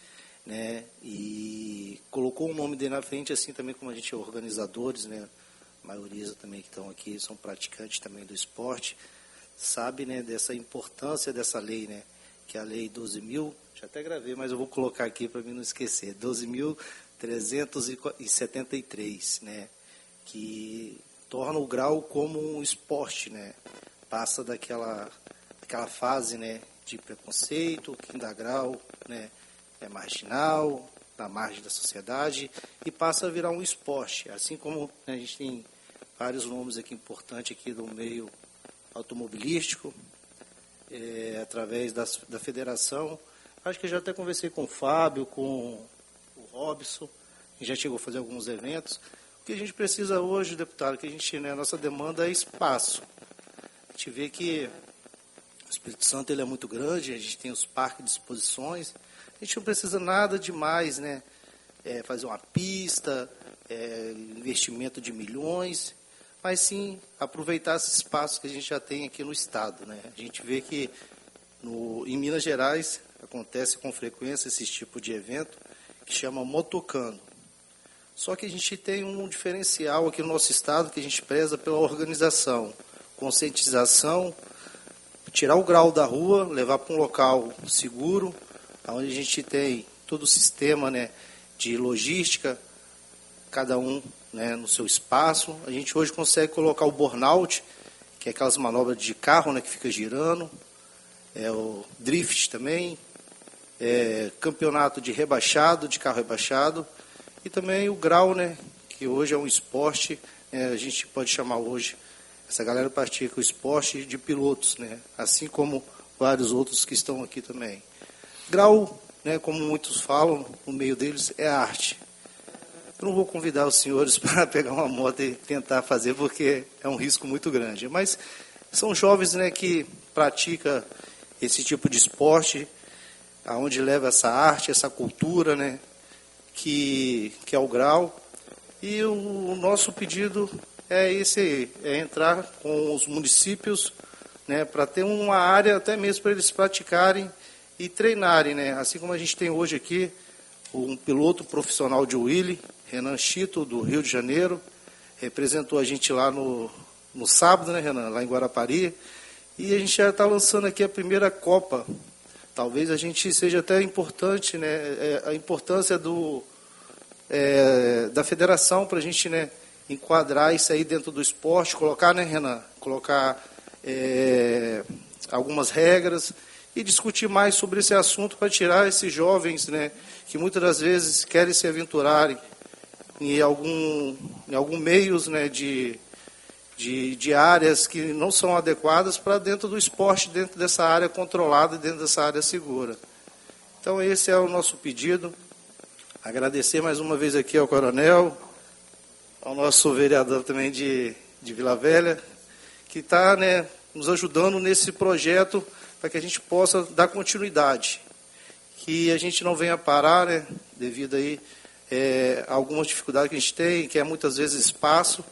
né? E colocou o nome dele na frente, assim também como a gente é organizadores, né? A maioria também que estão aqui são praticantes também do esporte, sabe, né? Dessa importância dessa lei, né? Que é a lei 12.000, já até gravei, mas eu vou colocar aqui para mim não esquecer, 12.373, né? Que torna o grau como um esporte, né? Passa daquela fase, né? De preconceito, quem dá grau, né? É marginal, na margem da sociedade, e passa a virar um esporte, assim como, né, a gente tem vários nomes aqui importantes aqui do meio automobilístico, através da federação. Acho que já até conversei com o Fábio, com o Robson, já chegou a fazer alguns eventos. O que a gente precisa hoje, deputado, que a gente, né, a nossa demanda é espaço. A gente vê que o Espírito Santo ele é muito grande, a gente tem os parques de exposições, a gente não precisa nada demais, né? Fazer uma pista, investimento de milhões, mas sim aproveitar esse espaço que a gente já tem aqui no estado, né? A gente vê que em Minas Gerais acontece com frequência esse tipo de evento que chama Motocando. Só que a gente tem um diferencial aqui no nosso estado que a gente preza pela organização, conscientização, tirar o grau da rua, levar para um local seguro, onde a gente tem todo o sistema, né, de logística, cada um, né, no seu espaço. A gente hoje consegue colocar o burnout, que é aquelas manobras de carro, né, que fica girando, o drift também, campeonato de rebaixado, de carro rebaixado, e também o grau, né, que hoje é um esporte, a gente pode chamar hoje, essa galera pratica o esporte de pilotos, né, assim como vários outros que estão aqui também. Grau, né, como muitos falam, no meio deles é arte. Eu não vou convidar os senhores para pegar uma moto e tentar fazer, porque é um risco muito grande. Mas são jovens, né, que praticam esse tipo de esporte, aonde leva essa arte, essa cultura, né, que é o grau. E o nosso pedido é esse aí, é entrar com os municípios, né, para ter uma área até mesmo para eles praticarem e treinarem, né? Assim como a gente tem hoje aqui um piloto profissional de Willy, Renan Chito, do Rio de Janeiro, representou a gente lá no sábado, né, Renan, lá em Guarapari, e a gente já está lançando aqui a primeira Copa. Talvez a gente seja até importante, né, a importância da federação para a gente, né, enquadrar isso aí dentro do esporte, colocar, né, Renan, colocar algumas regras, e discutir mais sobre esse assunto para tirar esses jovens, né, que muitas das vezes querem se aventurarem em algum meios, né, de áreas que não são adequadas para dentro do esporte, dentro dessa área controlada, dentro dessa área segura. Então esse é o nosso pedido. Agradecer mais uma vez aqui ao coronel, ao nosso vereador também de Vila Velha, que está, né, nos ajudando nesse projeto para que a gente possa dar continuidade, que a gente não venha parar, né, devido aí a algumas dificuldades que a gente tem, que é muitas vezes espaço,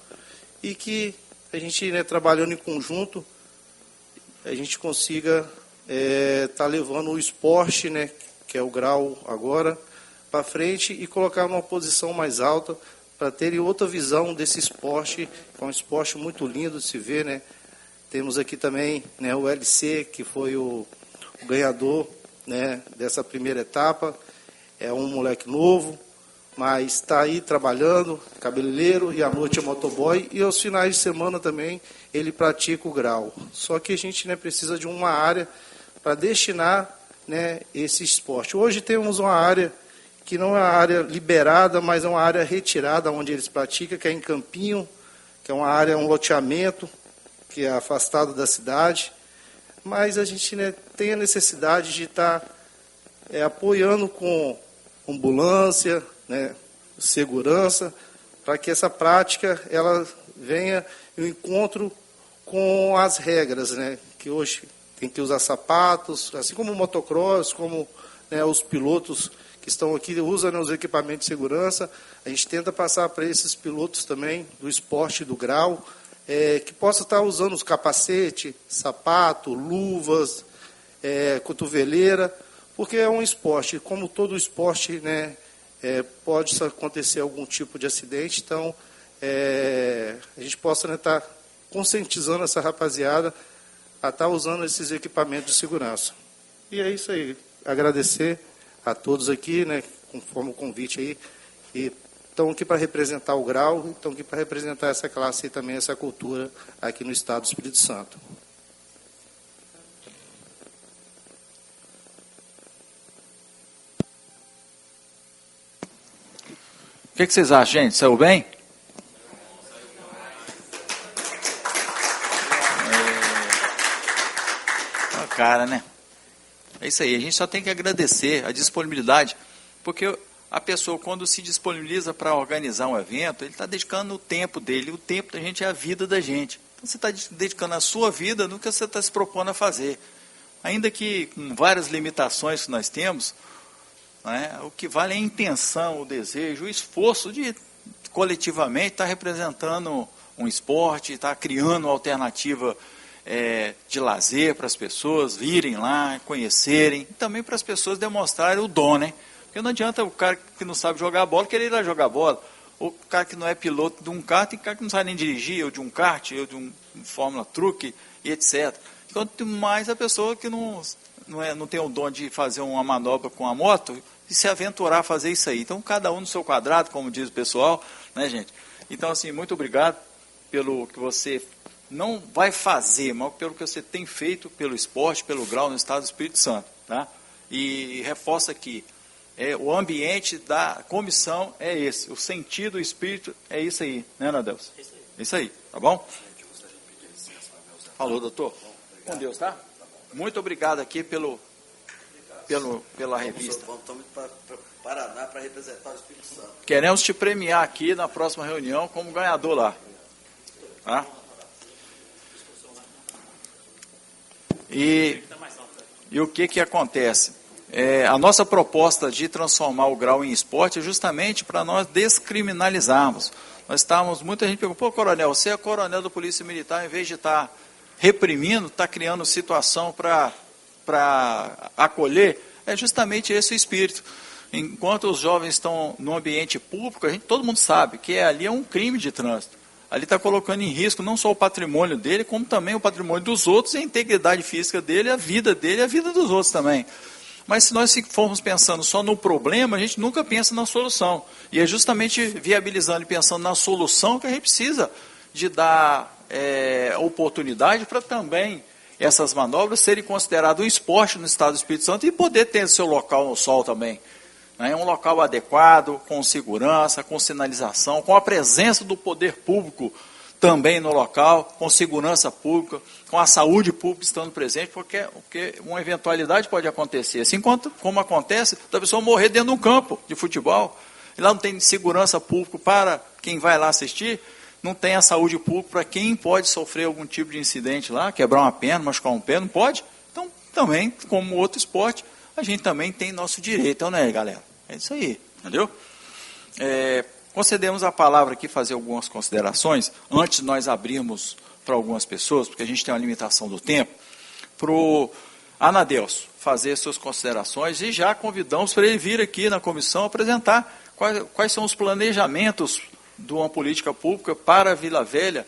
e que a gente, né, trabalhando em conjunto, a gente consiga estar levando o esporte, né, que é o grau agora, para frente e colocar numa posição mais alta para terem outra visão desse esporte, que é um esporte muito lindo de se ver, né? Temos aqui também, né, o LC, que foi o ganhador, né, dessa primeira etapa. É um moleque novo, mas está aí trabalhando, cabeleireiro, e à noite é motoboy, e aos finais de semana também ele pratica o grau. Só que a gente, né, precisa de uma área para destinar, né, esse esporte. Hoje temos uma área que não é uma área liberada, mas é uma área retirada, onde eles praticam, que é em Campinho, que é uma área, um loteamento, que é afastado da cidade, mas a gente, né, tem a necessidade de estar apoiando com ambulância, né, segurança, para que essa prática ela venha em encontro com as regras, né, que hoje tem que usar sapatos, assim como o motocross, como, né, os pilotos que estão aqui usam, né, os equipamentos de segurança. A gente tenta passar para esses pilotos também do esporte do grau, que possa estar usando os capacete, sapato, luvas, cotoveleira, porque é um esporte, como todo esporte, né, pode acontecer algum tipo de acidente, então a gente possa, né, estar conscientizando essa rapaziada a estar usando esses equipamentos de segurança. E é isso aí, agradecer a todos aqui, né, conforme o convite aí, e estão aqui para representar o grau, estão aqui para representar essa classe e também essa cultura aqui no estado do Espírito Santo. O que vocês acham, gente? Saiu bem? Cara, né? É isso aí, a gente só tem que agradecer a disponibilidade, porque a pessoa, quando se disponibiliza para organizar um evento, ele está dedicando o tempo dele, o tempo da gente é a vida da gente. Então você está dedicando a sua vida no que você está se propondo a fazer. Ainda que com várias limitações que nós temos, né, o que vale é a intenção, o desejo, o esforço de coletivamente estar representando um esporte, estar criando uma alternativa de lazer para as pessoas virem lá, conhecerem, e também para as pessoas demonstrarem o dom, né? Porque não adianta o cara que não sabe jogar bola querer ir lá jogar bola. O cara que não é piloto de um kart, tem cara que não sabe nem dirigir, ou de um kart, ou de um Fórmula Truck, e etc. Quanto mais a pessoa que não tem o dom de fazer uma manobra com a moto, e se aventurar a fazer isso aí. Então, cada um no seu quadrado, como diz o pessoal, né, gente? Então, assim, muito obrigado pelo que você não vai fazer, mas pelo que você tem feito pelo esporte, pelo grau no estado do Espírito Santo, tá? E reforço aqui, o ambiente da comissão é esse, o sentido, o espírito é isso aí, né, Nadelson? Isso aí, tá bom? Falou, doutor. Com Deus, tá? Muito obrigado aqui pela revista. Vamos para Paraná para representar o Espírito Santo. Queremos te premiar aqui na próxima reunião como ganhador lá. Tá? E o que acontece? A nossa proposta de transformar o grau em esporte é justamente para nós descriminalizarmos. Muita gente perguntou, pô, coronel, você é coronel da Polícia Militar, em vez de estar reprimindo, está criando situação para acolher, é justamente esse o espírito. Enquanto os jovens estão no ambiente público, todo mundo sabe que ali é um crime de trânsito. Ali está colocando em risco não só o patrimônio dele, como também o patrimônio dos outros, a integridade física dele, a vida dos outros também. Mas se nós formos pensando só no problema, a gente nunca pensa na solução. E é justamente viabilizando e pensando na solução que a gente precisa de dar oportunidade para também essas manobras serem consideradas um esporte no estado do Espírito Santo e poder ter seu local no sol também. É um local adequado, com segurança, com sinalização, com a presença do poder público também no local, com segurança pública, com a saúde pública estando presente, porque uma eventualidade pode acontecer. Assim como acontece da pessoa morrer dentro de um campo de futebol, e lá não tem segurança pública para quem vai lá assistir, não tem a saúde pública para quem pode sofrer algum tipo de incidente lá, quebrar uma perna, machucar um pé, não pode. Então, também, como outro esporte, a gente também tem nosso direito, então, né, galera? É isso aí, entendeu? Concedemos a palavra aqui, fazer algumas considerações, antes de nós abrirmos para algumas pessoas, porque a gente tem uma limitação do tempo, para o Anadelso fazer suas considerações e já convidamos para ele vir aqui na comissão apresentar quais são os planejamentos de uma política pública para a Vila Velha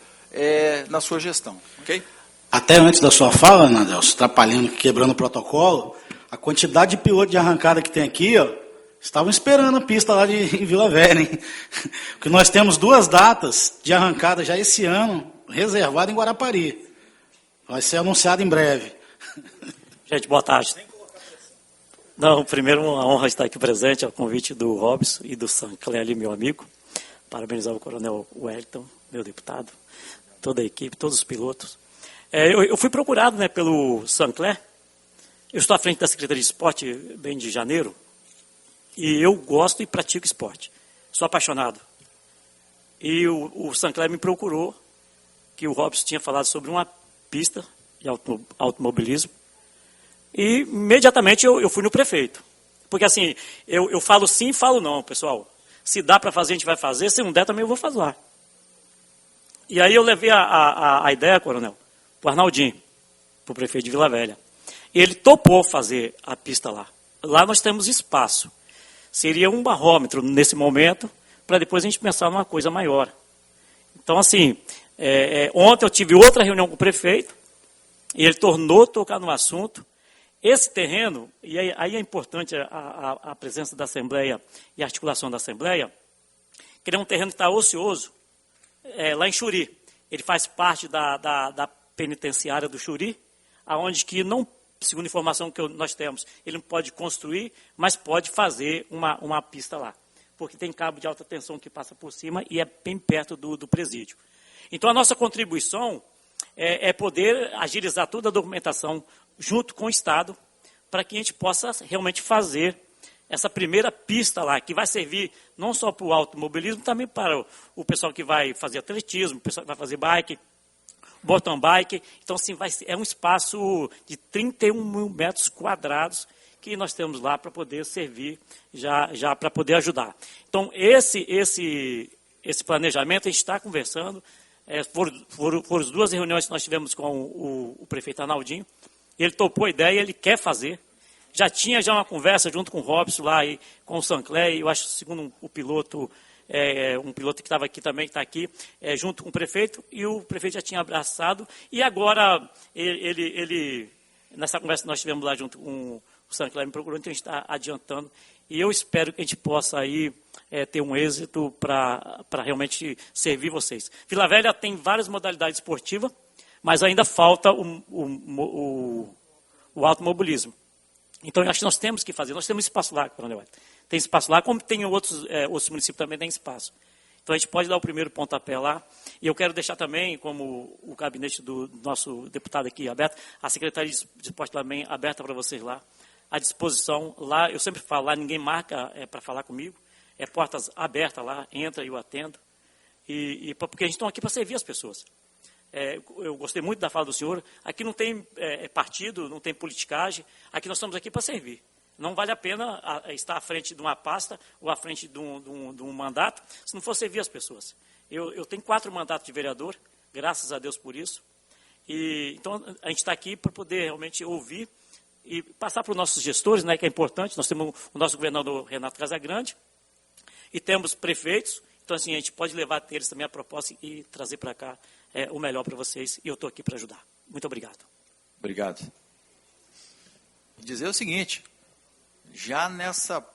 na sua gestão, ok? Até antes da sua fala, Anadelso, atrapalhando, quebrando o protocolo, a quantidade de piloto de arrancada que tem aqui, ó, estavam esperando a pista lá em Vila Velha, hein? Porque nós temos 2 datas de arrancada já esse ano, reservada em Guarapari. Vai ser anunciado em breve. Gente, boa tarde. Não, primeiro uma honra estar aqui presente ao convite do Robson e do Sancler ali, meu amigo. Parabenizar o coronel Wellington, meu deputado, toda a equipe, todos os pilotos. Eu fui procurado, né, pelo Sancler. Eu estou à frente da Secretaria de Esporte, bem de janeiro, e eu gosto e pratico esporte. Sou apaixonado. e o Sancler me procurou, que o Robson tinha falado sobre uma pista de automobilismo, e imediatamente eu fui no prefeito. Porque assim, eu falo sim e falo não, pessoal. Se dá para fazer, a gente vai fazer, se não der, também eu vou fazer. E aí eu levei a ideia, coronel, para o Arnaldinho, para o prefeito de Vila Velha. Ele topou fazer a pista lá. Lá nós temos espaço. Seria um barômetro nesse momento, para depois a gente pensar numa coisa maior. Então, assim, ontem eu tive outra reunião com o prefeito, e ele tornou a tocar no assunto. Esse terreno, e aí é importante a presença da Assembleia e a articulação da Assembleia, que ele é um terreno que está ocioso, lá em Xuri. Ele faz parte da penitenciária do Xuri, aonde que não, segundo a informação que nós temos, ele não pode construir, mas pode fazer uma pista lá. Porque tem cabo de alta tensão que passa por cima e é bem perto do presídio. Então, a nossa contribuição é poder agilizar toda a documentação junto com o Estado, para que a gente possa realmente fazer essa primeira pista lá, que vai servir não só para o automobilismo, também para o pessoal que vai fazer atletismo, o pessoal que vai fazer bike, mountain bike. Então, assim, é um espaço de 31 mil metros quadrados que nós temos lá para poder servir, já para poder ajudar. Então, esse planejamento, a gente está conversando. Foram as 2 reuniões que nós tivemos com o prefeito Arnaldinho. Ele topou a ideia, ele quer fazer. Já tinha uma conversa junto com o Robson lá e com o Sancler, eu acho, segundo o piloto, um piloto que estava aqui também, que está aqui, junto com o prefeito, e o prefeito já tinha abraçado. E agora, nessa conversa que nós tivemos lá junto com o Sancler, me procurou, então a gente está adiantando. E eu espero que a gente possa aí ter um êxito para realmente servir vocês. Vila Velha tem várias modalidades esportivas, mas ainda falta o automobilismo. Então, eu acho que nós temos que fazer. Nós temos espaço lá, Coronel Wellington. Tem espaço lá, como tem outros municípios também tem espaço. Então, a gente pode dar o primeiro pontapé lá. E eu quero deixar também, como o gabinete do nosso deputado aqui aberto, a Secretaria de Esporte também aberta para vocês lá, à disposição. Lá, eu sempre falo, lá ninguém marca para falar comigo. Portas abertas lá, entra e eu atendo. Porque a gente está aqui para servir as pessoas. Eu gostei muito da fala do senhor. Aqui não tem partido, não tem politicagem. Aqui nós estamos aqui para servir. Não vale a pena estar à frente de uma pasta ou à frente de um mandato, se não for servir as pessoas. Eu tenho 4 mandatos de vereador, graças a Deus por isso. Então, a gente está aqui para poder realmente ouvir e passar para os nossos gestores, né, que é importante. Nós temos o nosso governador Renato Casagrande e temos prefeitos. Então, assim, a gente pode levar deles também a proposta e trazer para cá o melhor para vocês. E eu estou aqui para ajudar. Muito obrigado. Obrigado. Dizer o seguinte, já nessa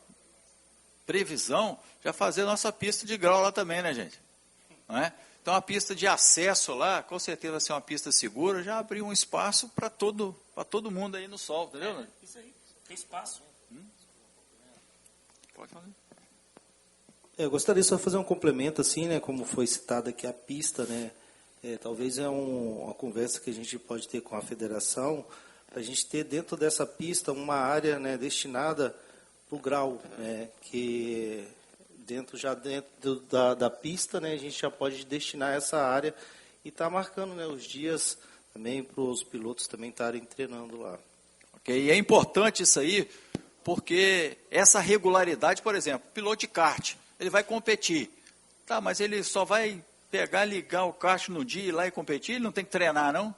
previsão, já fazer nossa pista de grau lá também, né, gente? Não é? Então, a pista de acesso lá, com certeza vai ser uma pista segura, já abriu um espaço para todo mundo aí no sol, entendeu? Isso aí, tem espaço. Pode falar. Eu gostaria só de fazer um complemento, assim, né, como foi citado aqui a pista, né, talvez uma conversa que a gente pode ter com a federação, para a gente ter dentro dessa pista uma área, né, destinada para o grau, né, que dentro da pista, né, a gente já pode destinar essa área e estar marcando, né, os dias também para os pilotos também estarem treinando lá. Ok, e é importante isso aí, porque essa regularidade, por exemplo, piloto de kart, ele vai competir. Tá, mas ele só vai pegar, ligar o kart no dia e ir lá e competir? Ele não tem que treinar, não?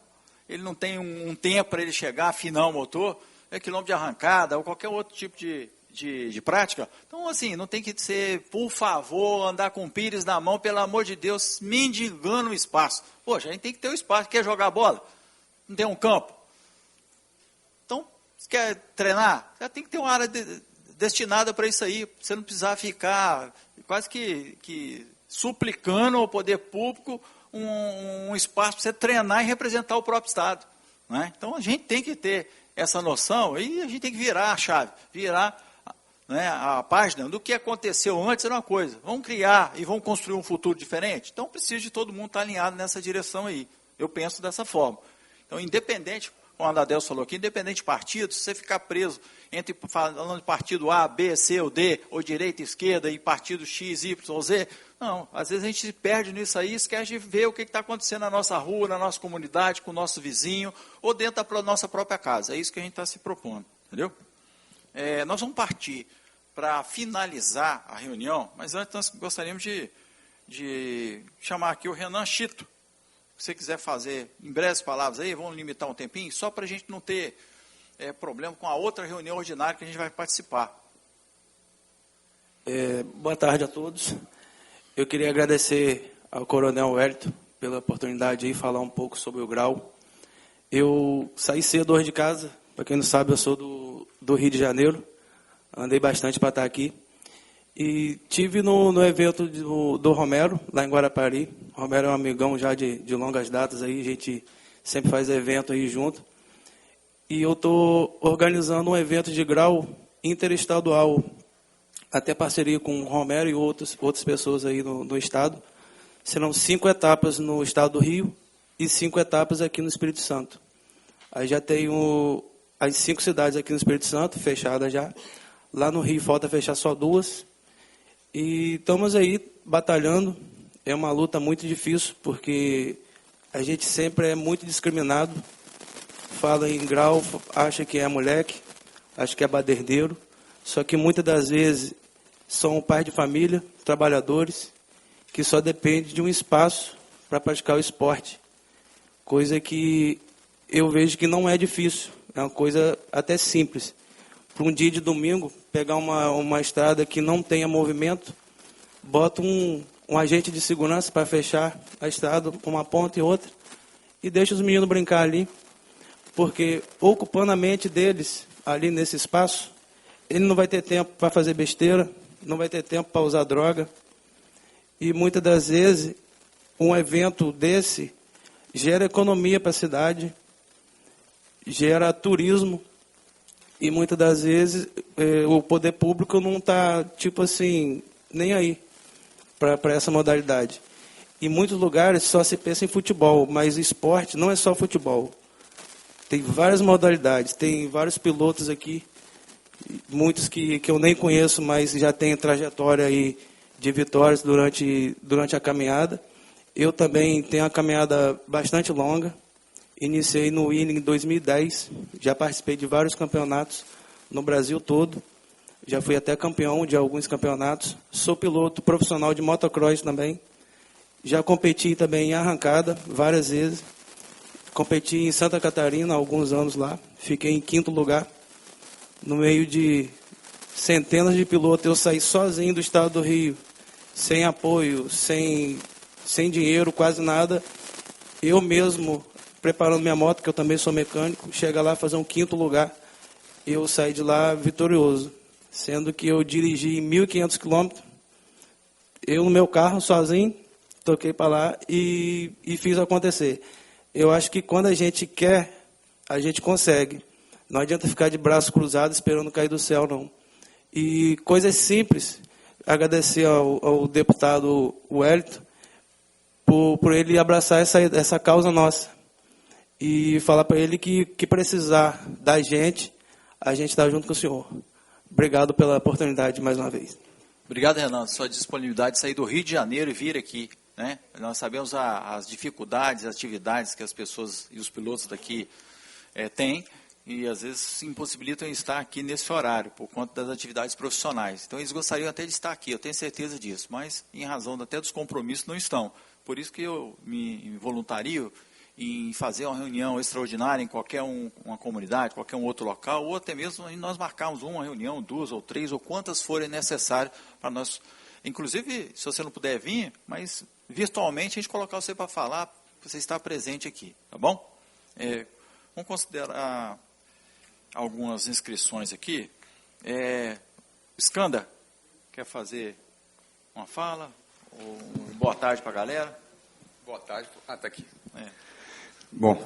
Ele não tem um tempo para ele chegar, afinar o motor, quilômetro de arrancada ou qualquer outro tipo de prática? Então, assim, não tem que ser, por favor, andar com o pires na mão, pelo amor de Deus, mendigando o espaço. Poxa, a gente tem que ter o espaço. Quer jogar bola? Não tem um campo? Então, se quer treinar? Já tem que ter uma área destinada para isso aí. Você não precisar ficar quase que suplicando ao poder público um espaço para você treinar e representar o próprio Estado. Não é? Então, a gente tem que ter essa noção e a gente tem que virar a chave, virar, né, a página do que aconteceu antes era uma coisa. Vamos criar e vamos construir um futuro diferente? Então, precisa de todo mundo estar alinhado nessa direção aí. Eu penso dessa forma. Então, independente, como a Adelso falou aqui, independente de partido, se você ficar preso entre falando de partido A, B, C ou D, ou direita, esquerda, e partido X, Y ou Z, não, às vezes a gente se perde nisso aí, esquece de ver o que está acontecendo na nossa rua, na nossa comunidade, com o nosso vizinho, ou dentro da nossa própria casa. É isso que a gente está se propondo, entendeu? Nós vamos partir para finalizar a reunião, mas antes nós gostaríamos de chamar aqui o Renan Chito. Se você quiser fazer em breves palavras aí, vamos limitar um tempinho, só para a gente não ter problema com a outra reunião ordinária que a gente vai participar. Boa tarde a todos. Eu queria agradecer ao Coronel Wellington pela oportunidade de falar um pouco sobre o grau. Eu saí cedo hoje de casa, para quem não sabe, eu sou do Rio de Janeiro, andei bastante para estar aqui. E tive no evento do Romero, lá em Guarapari. O Romero é um amigão já de longas datas, aí, a gente sempre faz evento aí junto. E eu estou organizando um evento de grau interestadual, até parceria com o Romero e outras pessoas aí no estado. Serão 5 etapas no estado do Rio e 5 etapas aqui no Espírito Santo. Aí já tenho as 5 cidades aqui no Espírito Santo, fechadas já. Lá no Rio falta fechar só 2. E estamos aí batalhando. É uma luta muito difícil, porque a gente sempre é muito discriminado. Fala em grau, acha que é moleque, acha que é baderneiro. Só que muitas das vezes são pais de família, trabalhadores, que só dependem de um espaço para praticar o esporte. Coisa que eu vejo que não é difícil, é uma coisa até simples. Para um dia de domingo, pegar uma estrada que não tenha movimento, bota um agente de segurança para fechar a estrada, uma ponta e outra, e deixa os meninos brincar ali, porque ocupando a mente deles ali nesse espaço, ele não vai ter tempo para fazer besteira, não vai ter tempo para usar droga. E muitas das vezes, um evento desse gera economia para a cidade, gera turismo, e muitas das vezes o poder público não está, tipo assim, nem aí para essa modalidade. Em muitos lugares só se pensa em futebol, mas esporte não é só futebol. Tem várias modalidades, tem vários pilotos aqui, muitos que eu nem conheço, mas já têm trajetória aí de vitórias durante a caminhada. Eu também tenho uma caminhada bastante longa. Iniciei no Winning em 2010, já participei de vários campeonatos no Brasil todo. Já fui até campeão de alguns campeonatos. Sou piloto profissional de motocross também. Já competi também em arrancada várias vezes. Competi em Santa Catarina há alguns anos lá. Fiquei em 5º lugar. No meio de centenas de pilotos, eu saí sozinho do estado do Rio, sem apoio, sem dinheiro, quase nada. Eu mesmo, preparando minha moto, que eu também sou mecânico, chega lá fazer um 5º lugar. Eu saí de lá vitorioso, sendo que eu dirigi 1.500 quilômetros. Eu no meu carro, sozinho, toquei para lá e fiz acontecer. Eu acho que quando a gente quer, a gente consegue. Não adianta ficar de braços cruzados esperando cair do céu, não. E coisas simples, agradecer ao deputado Wellington por ele abraçar essa causa nossa. E falar para ele que precisar da gente, a gente está junto com o senhor. Obrigado pela oportunidade mais uma vez. Obrigado, Renan. Sua disponibilidade de sair do Rio de Janeiro e vir aqui, né? Nós sabemos as dificuldades, as atividades que as pessoas e os pilotos daqui têm, e às vezes impossibilitam estar aqui nesse horário, por conta das atividades profissionais. Então eles gostariam até de estar aqui, eu tenho certeza disso, mas em razão até dos compromissos não estão. Por isso que eu me voluntario em fazer uma reunião extraordinária em qualquer uma comunidade, qualquer um outro local, ou até mesmo nós marcarmos uma reunião, 2 ou 3, ou quantas forem necessárias para nós. Inclusive, se você não puder vir, mas virtualmente a gente colocar você para falar, você está presente aqui, tá bom? Vamos considerar algumas inscrições aqui. Skanda, quer fazer uma fala? Boa tarde para a galera. Boa tarde. Está aqui. Bom,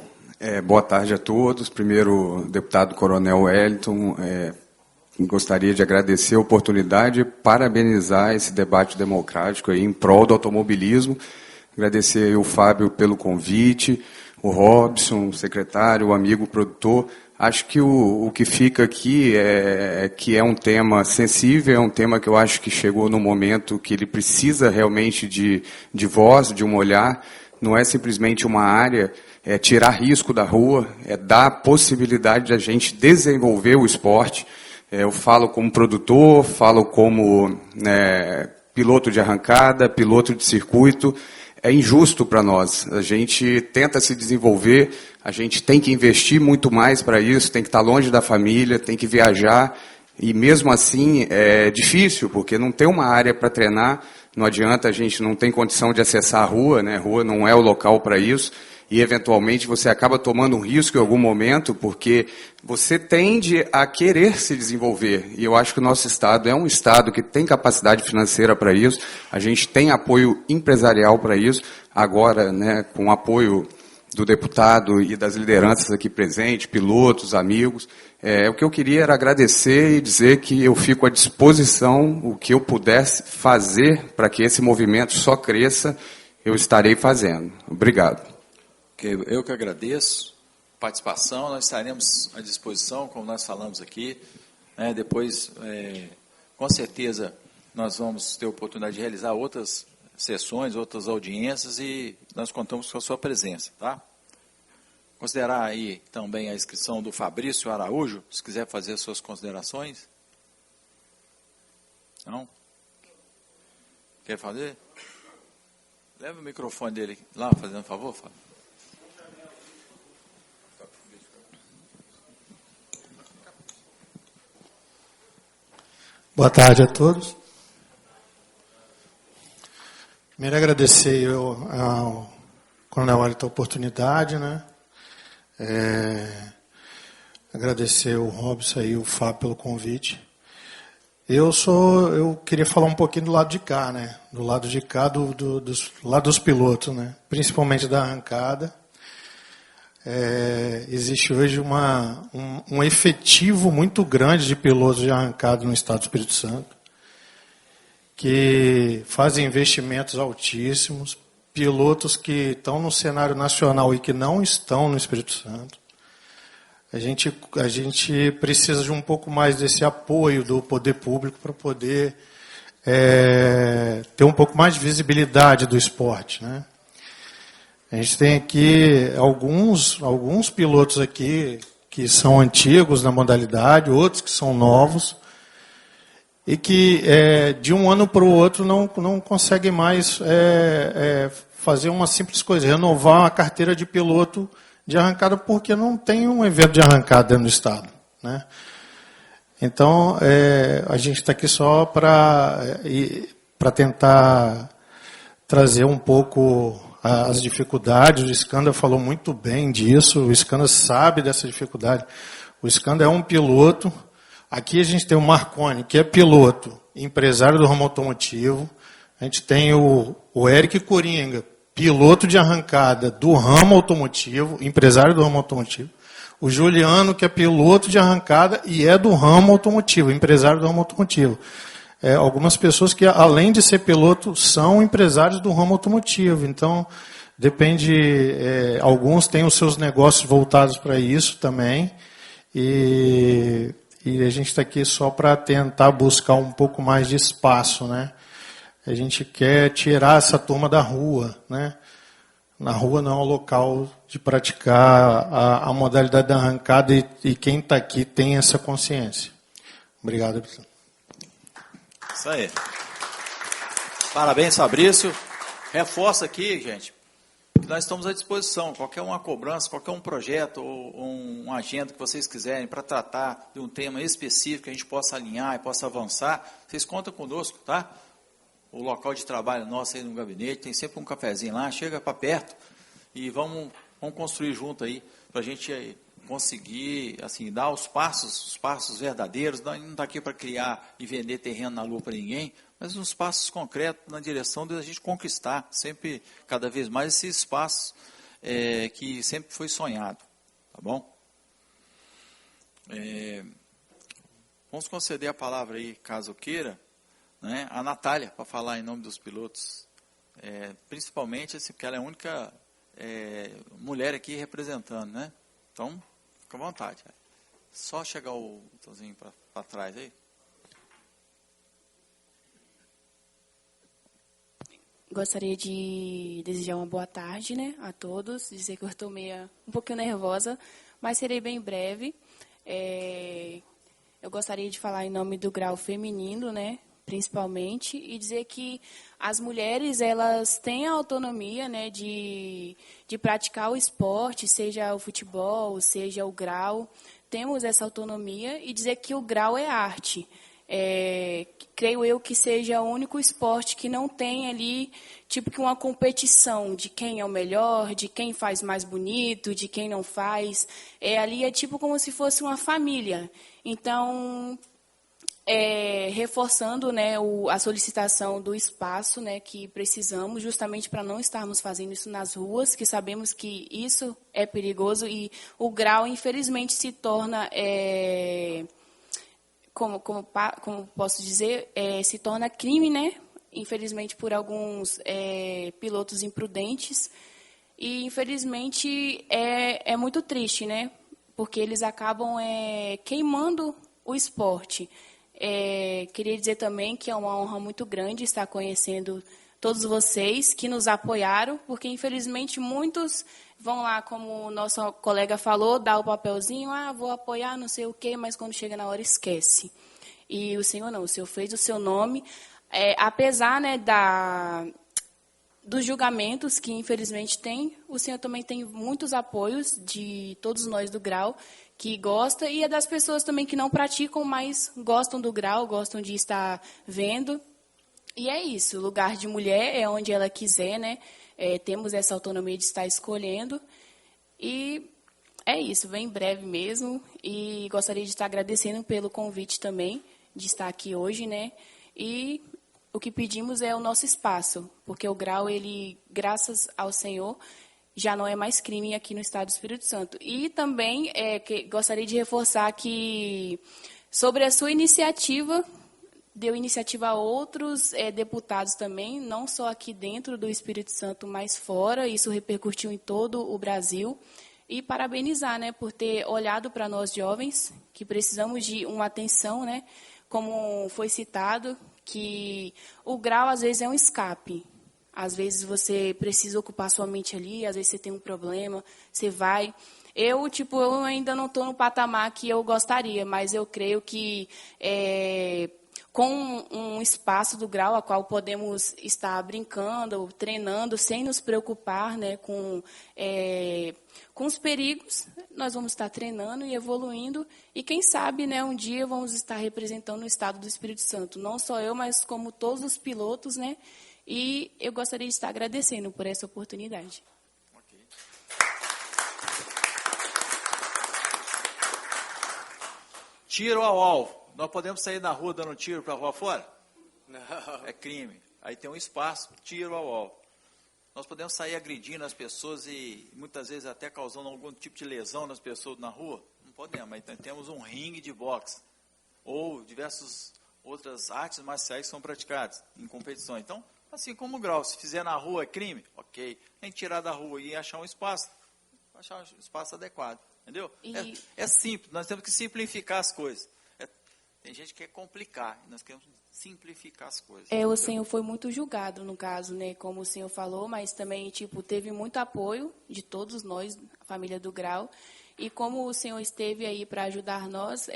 boa tarde a todos. Primeiro, deputado Coronel Wellington, gostaria de agradecer a oportunidade e parabenizar esse debate democrático aí em prol do automobilismo. Agradecer aí o Fábio pelo convite, o Robson, o secretário, o amigo produtor. Acho que o que fica aqui é que é um tema sensível, é um tema que eu acho que chegou no momento que ele precisa realmente de voz, de um olhar. Não é simplesmente uma área, é tirar risco da rua, é dar possibilidade de a gente desenvolver o esporte. Eu falo como produtor, falo como piloto de arrancada, piloto de circuito. É injusto para nós. A gente tenta se desenvolver, a gente tem que investir muito mais para isso, tem que estar longe da família, tem que viajar, e mesmo assim é difícil, porque não tem uma área para treinar, não adianta, a gente não tem condição de acessar a rua, né? A rua não é o local para isso, e eventualmente você acaba tomando um risco em algum momento, porque você tende a querer se desenvolver, e eu acho que o nosso Estado é um Estado que tem capacidade financeira para isso, a gente tem apoio empresarial para isso, agora, né, com o apoio do deputado e das lideranças aqui presentes, pilotos, amigos, o que eu queria era agradecer e dizer que eu fico à disposição, o que eu pudesse fazer para que esse movimento só cresça, eu estarei fazendo. Obrigado. Eu que agradeço a participação, nós estaremos à disposição, como nós falamos aqui, né, depois, com certeza, nós vamos ter a oportunidade de realizar outras sessões, outras audiências, e nós contamos com a sua presença, tá? Considerar aí também a inscrição do Fabrício Araújo, se quiser fazer as suas considerações. Não? Quer fazer? Leva o microfone dele lá, fazendo favor, Fábio. Boa tarde a todos. Primeiro agradecer ao Coronel Wellington a oportunidade, né? Agradecer o Robson e o Fábio pelo convite. Eu queria falar um pouquinho do lado de cá, né? Do lado de cá, do lado dos pilotos, né? Principalmente da arrancada. Existe hoje um efetivo muito grande de pilotos de arrancada no Estado do Espírito Santo, que fazem investimentos altíssimos, pilotos que estão no cenário nacional e que não estão no Espírito Santo. A gente precisa de um pouco mais desse apoio do poder público para poder ter um pouco mais de visibilidade do esporte, né? A gente tem aqui alguns pilotos aqui que são antigos na modalidade, outros que são novos, e que de um ano para o outro não conseguem mais fazer uma simples coisa, renovar a carteira de piloto de arrancada, porque não tem um evento de arrancada dentro do Estado, né? Então, a gente está aqui só para tentar trazer um pouco as dificuldades. O Scanda falou muito bem disso, o Scanda sabe dessa dificuldade. O Scanda é um piloto. Aqui a gente tem o Marconi, que é piloto, empresário do ramo automotivo. A gente tem o Eric Coringa, piloto de arrancada do ramo automotivo, empresário do ramo automotivo. O Juliano, que é piloto de arrancada e é do ramo automotivo, empresário do ramo automotivo. Algumas pessoas que, além de ser piloto, são empresários do ramo automotivo. Então, depende, alguns têm os seus negócios voltados para isso também. E a gente está aqui só para tentar buscar um pouco mais de espaço, né? A gente quer tirar essa turma da rua, né? Na rua não é um local de praticar a modalidade da arrancada, e quem está aqui tem essa consciência. Obrigado, professor. Isso aí. Parabéns, Fabrício. Reforça aqui, gente, que nós estamos à disposição. Qualquer uma cobrança, qualquer um projeto ou um agenda que vocês quiserem para tratar de um tema específico que a gente possa alinhar e possa avançar, vocês contam conosco, tá? O local de trabalho nosso aí no gabinete, tem sempre um cafezinho lá, chega para perto e vamos construir junto aí, para a gente conseguir assim, dar os passos verdadeiros. Nós não está aqui para criar e vender terreno na lua para ninguém, mas uns passos concretos na direção de a gente conquistar sempre, cada vez mais, esses espaços que sempre foi sonhado. Tá bom? Vamos conceder a palavra aí, caso queira, né, a Natália, para falar em nome dos pilotos. Principalmente assim, porque ela é a única mulher aqui representando, né? Então, fica à vontade. Só chegar o botãozinho para trás aí. Gostaria de desejar uma boa tarde, né, a todos. Dizer que eu estou um pouquinho nervosa, mas serei bem breve. Eu gostaria de falar em nome do grau feminino, né, principalmente, e dizer que as mulheres, elas têm a autonomia, né, de praticar o esporte, seja o futebol, seja o grau. Temos essa autonomia, e dizer que o grau é arte. Creio eu que seja o único esporte que não tem ali tipo que uma competição de quem é o melhor, de quem faz mais bonito, de quem não faz. Ali é tipo como se fosse uma família. Então, reforçando, né, a solicitação do espaço, né, que precisamos, justamente para não estarmos fazendo isso nas ruas, que sabemos que isso é perigoso, e o grau, infelizmente, se torna, como posso dizer, se torna crime, né, infelizmente, por alguns pilotos imprudentes, e, infelizmente, é muito triste, né, porque eles acabam queimando o esporte. Queria dizer também que é uma honra muito grande estar conhecendo todos vocês que nos apoiaram, porque, infelizmente, muitos vão lá, como o nosso colega falou, dar o papelzinho, vou apoiar, não sei o quê, mas quando chega na hora esquece. E o senhor não, o senhor fez o seu nome, apesar, né, dos julgamentos que, infelizmente, tem, o senhor também tem muitos apoios de todos nós do grau, que gosta, e é das pessoas também que não praticam, mas gostam do grau, gostam de estar vendo. E é isso, lugar de mulher é onde ela quiser, né? Temos essa autonomia de estar escolhendo. E é isso, bem breve mesmo. E gostaria de estar agradecendo pelo convite também, de estar aqui hoje, né? E o que pedimos é o nosso espaço, porque o grau, ele, graças ao Senhor, já não é mais crime aqui no Estado do Espírito Santo. E também gostaria de reforçar que, sobre a sua iniciativa, deu iniciativa a outros deputados também, não só aqui dentro do Espírito Santo, mas fora. Isso repercutiu em todo o Brasil. E parabenizar, né, por ter olhado para nós jovens, que precisamos de uma atenção, né, como foi citado, que o grau, às vezes, é um escape. Às vezes você precisa ocupar sua mente ali, às vezes você tem um problema, você vai. Eu ainda não estou no patamar que eu gostaria, mas eu creio que com um espaço do grau, a qual podemos estar brincando, treinando, sem nos preocupar, né, com os perigos, nós vamos estar treinando e evoluindo. E quem sabe, né, um dia vamos estar representando o Estado do Espírito Santo. Não só eu, mas como todos os pilotos, né? E eu gostaria de estar agradecendo por essa oportunidade. Okay. Tiro ao alvo. Nós podemos sair na rua dando tiro para a rua fora? Não. É crime. Aí tem um espaço, tiro ao alvo. Nós podemos sair agredindo as pessoas e muitas vezes até causando algum tipo de lesão nas pessoas na rua? Não podemos, mas então temos um ringue de boxe ou diversas outras artes marciais que são praticadas em competições. Então, assim como o grau, se fizer na rua é crime, ok. Tem que tirar da rua e achar um espaço adequado, entendeu? É simples, nós temos que simplificar as coisas. Tem gente que quer complicar, nós queremos simplificar as coisas. O senhor foi muito julgado, no caso, né, como o senhor falou, mas também, teve muito apoio de todos nós, a família do grau. E como o senhor esteve aí para ajudar nós,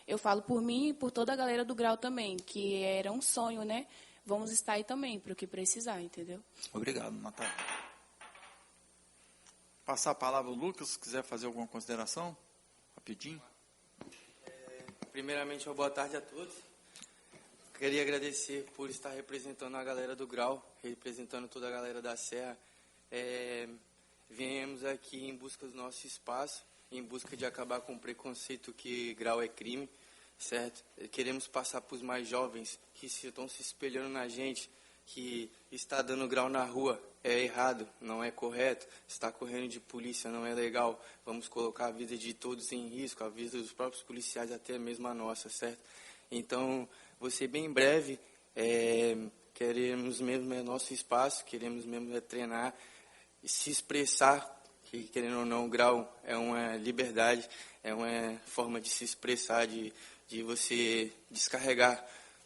eu falo por mim e por toda a galera do grau também, que era um sonho, né? Vamos estar aí também para o que precisar, entendeu? Obrigado, Natália. Passar a palavra ao Lucas, se quiser fazer alguma consideração, rapidinho. Primeiramente, uma boa tarde a todos. Queria agradecer por estar representando a galera do grau, representando toda a galera da Serra. Viemos aqui em busca do nosso espaço, em busca de acabar com o preconceito que grau é crime, certo? Queremos passar para os mais jovens que estão se espelhando na gente, que está dando grau na rua é errado, não é correto, está correndo de polícia não é legal, vamos colocar a vida de todos em risco, a vida dos próprios policiais, até mesmo a nossa, certo? Então, vou ser bem breve, queremos mesmo nosso espaço, queremos mesmo treinar. se expressar, que querendo ou não, o grau é uma liberdade, é uma forma de se expressar, de você descarregar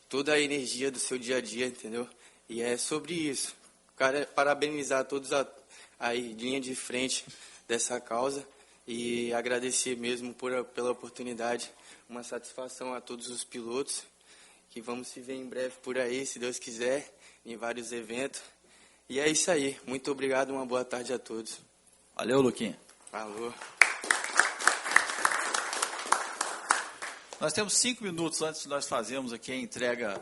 toda a energia do seu dia a dia, entendeu? E é sobre isso. Parabenizar todos a linha de frente dessa causa e agradecer mesmo pela oportunidade. Uma satisfação a todos os pilotos, que vamos se ver em breve por aí, se Deus quiser, em vários eventos. E é isso aí. Muito obrigado, uma boa tarde a todos. Valeu, Luquinha. Falou. Nós temos 5 minutos antes de nós fazermos aqui a entrega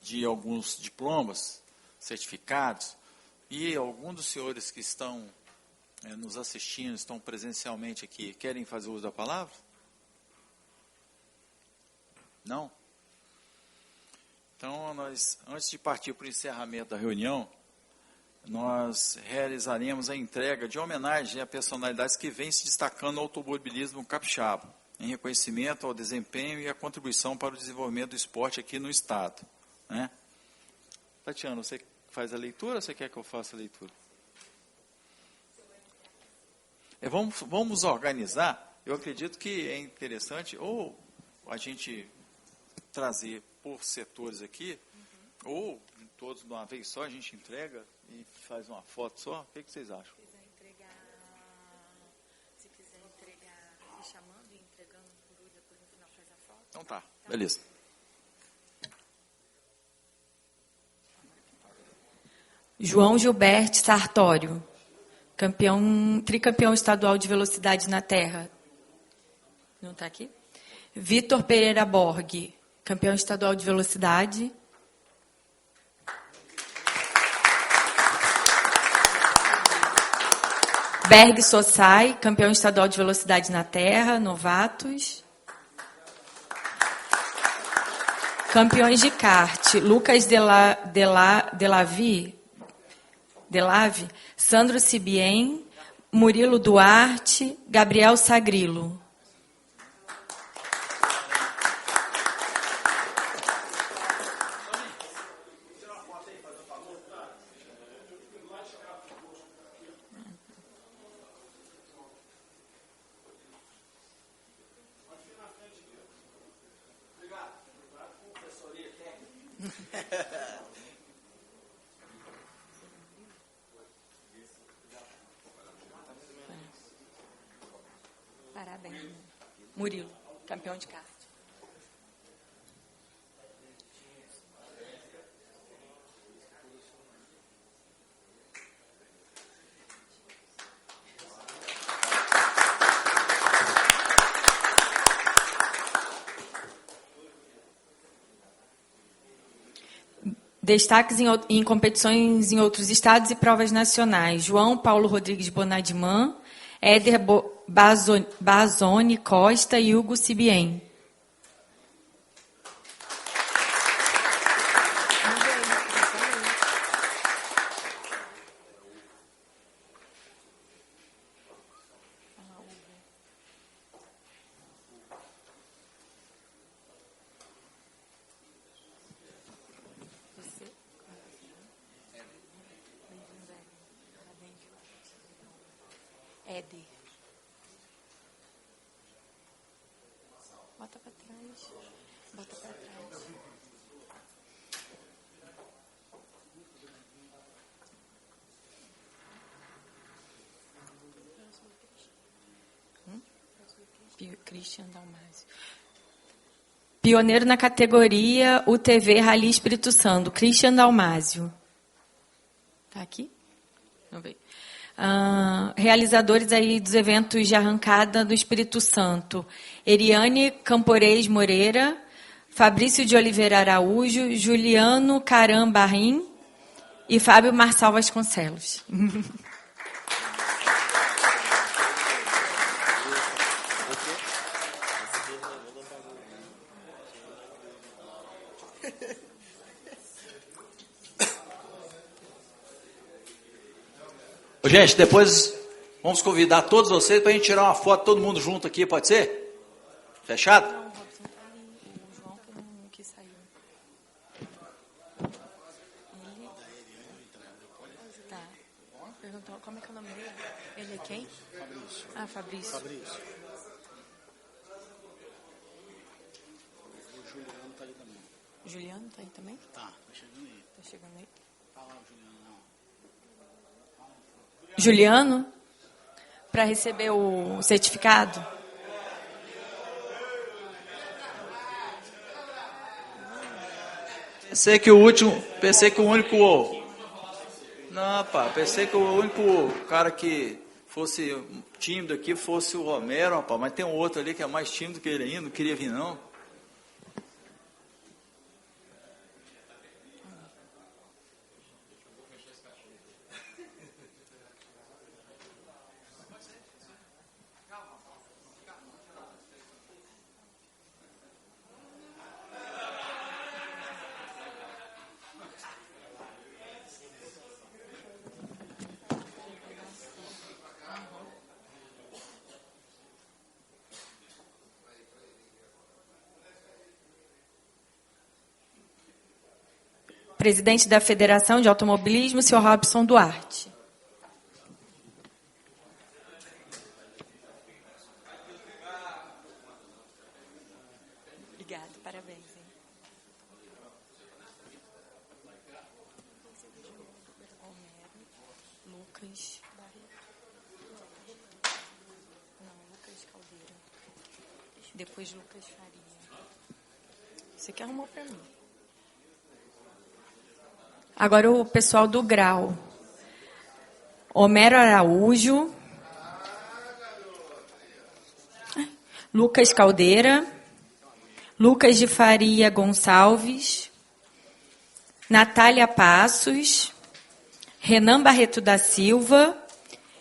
de alguns diplomas, certificados, e alguns dos senhores que estão nos assistindo, estão presencialmente aqui, querem fazer uso da palavra? Não? Então, nós, antes de partir para o encerramento da reunião, nós realizaremos a entrega de homenagem a personalidades que vêm se destacando no automobilismo capixaba, em reconhecimento ao desempenho e à contribuição para o desenvolvimento do esporte aqui no Estado. Né? Tatiana, você faz a leitura ou você quer que eu faça a leitura? Vamos organizar. Eu acredito que é interessante ou a gente trazer por setores aqui, ou todos de uma vez só, a gente entrega e faz uma foto só. O que vocês acham? Se quiser entregar se chamando e entregando por depois no final faz a foto. Então tá, beleza. João Gilberto Sartório, tricampeão estadual de velocidade na terra. Não está aqui? Vitor Pereira Borg, campeão estadual de velocidade. Berg Sossai, campeão estadual de velocidade na terra, novatos. Campeões de kart, Lucas Delave, Sandro Cibien, Murilo Duarte, Gabriel Sagrilo. Parabéns. Murilo, campeão de kart. Destaques em competições em outros estados e provas nacionais. João Paulo Rodrigues Bonadiman, Éder Bazoni Costa e Hugo Cibien. Éder. Bota para trás. Bota para trás. Christian Dalmásio. Pioneiro na categoria UTV Rally Espírito Santo, Christian Dalmásio. Está aqui? Vamos ver. Realizadores aí dos eventos de arrancada do Espírito Santo. Eriane Camporês Moreira, Fabrício de Oliveira Araújo, Juliano Caram Barrim e Fábio Marçal Vasconcelos. Gente, depois vamos convidar todos vocês para a gente tirar uma foto, todo mundo junto aqui, pode ser? Fechado? Não, Robson, tá ali. O João que saiu. Ele... Tá. perguntou como é que é o nome dele? Ele é quem? Fabrício. Ah, Fabrício. Fabrício. O Juliano está aí também. O Juliano está aí também? Tá chegando aí. Tá chegando aí. Tá lá o Juliano, não. Juliano, para receber o certificado. Pensei que o único cara que fosse tímido aqui fosse o Romero, rapaz, mas tem um outro ali que é mais tímido que ele ainda, não queria vir não. Presidente da Federação de Automobilismo, senhor Robson Duarte. Obrigado, parabéns. Hein? Lucas. Não, Lucas Caldeira. Depois Lucas Faria. Você que arrumou para mim. Agora o pessoal do Grau. Homero Araújo. Lucas Caldeira. Lucas de Faria Gonçalves. Natália Passos. Renan Barreto da Silva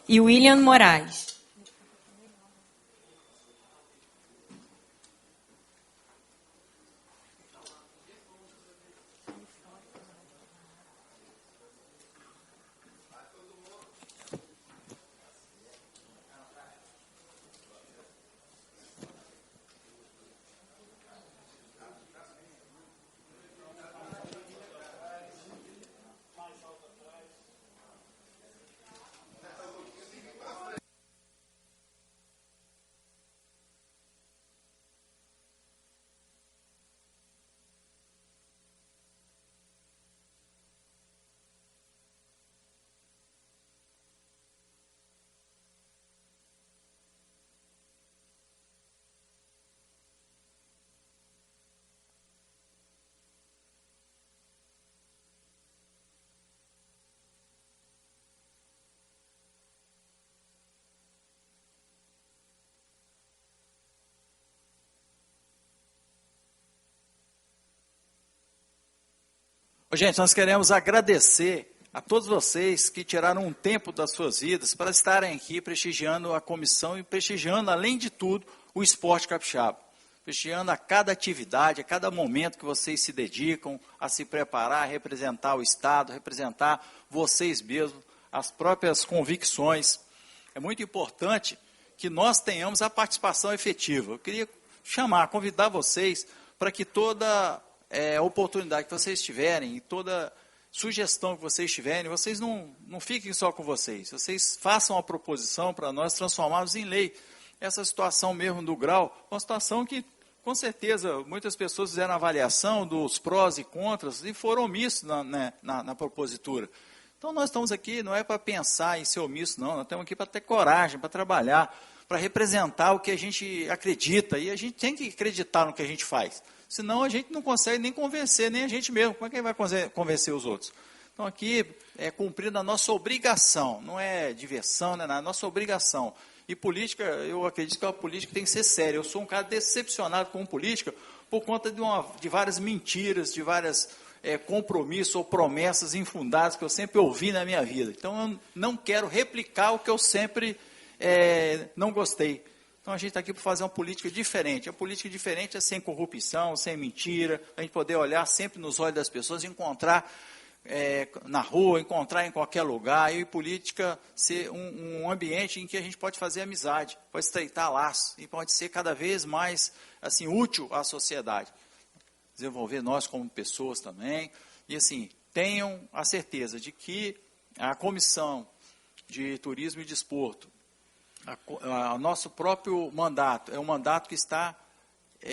e William Moraes. Gente, nós queremos agradecer a todos vocês que tiraram um tempo das suas vidas para estarem aqui prestigiando a comissão e prestigiando, além de tudo, o esporte capixaba. Prestigiando a cada atividade, a cada momento que vocês se dedicam a se preparar, a representar o Estado, representar vocês mesmos, as próprias convicções. É muito importante que nós tenhamos a participação efetiva. Eu queria convidar vocês para que toda oportunidade que vocês tiverem e toda sugestão que vocês tiverem, vocês não fiquem só com vocês façam a proposição para nós transformarmos em lei essa situação mesmo do grau, uma situação que, com certeza, muitas pessoas fizeram avaliação dos prós e contras e foram omissos na propositura. Então, nós estamos aqui, não é para pensar em ser omisso, não, nós estamos aqui para ter coragem, para trabalhar, para representar o que a gente acredita, e a gente tem que acreditar no que a gente faz. Senão a gente não consegue nem convencer, nem a gente mesmo. Como é que vai convencer os outros? Então aqui é cumprir a nossa obrigação, não é diversão, não é nada, a nossa obrigação. E política, eu acredito que a política tem que ser séria. Eu sou um cara decepcionado com política por conta de várias mentiras, de vários compromissos ou promessas infundadas que eu sempre ouvi na minha vida. Então eu não quero replicar o que eu sempre não gostei. Então, a gente está aqui para fazer uma política diferente. A política diferente é sem corrupção, sem mentira, a gente poder olhar sempre nos olhos das pessoas, encontrar na rua, encontrar em qualquer lugar, e política ser um ambiente em que a gente pode fazer amizade, pode estreitar laços, e pode ser cada vez mais assim, útil à sociedade. Desenvolver nós como pessoas também, e assim, tenham a certeza de que a comissão de Turismo e Desporto, o nosso próprio mandato, é um mandato que está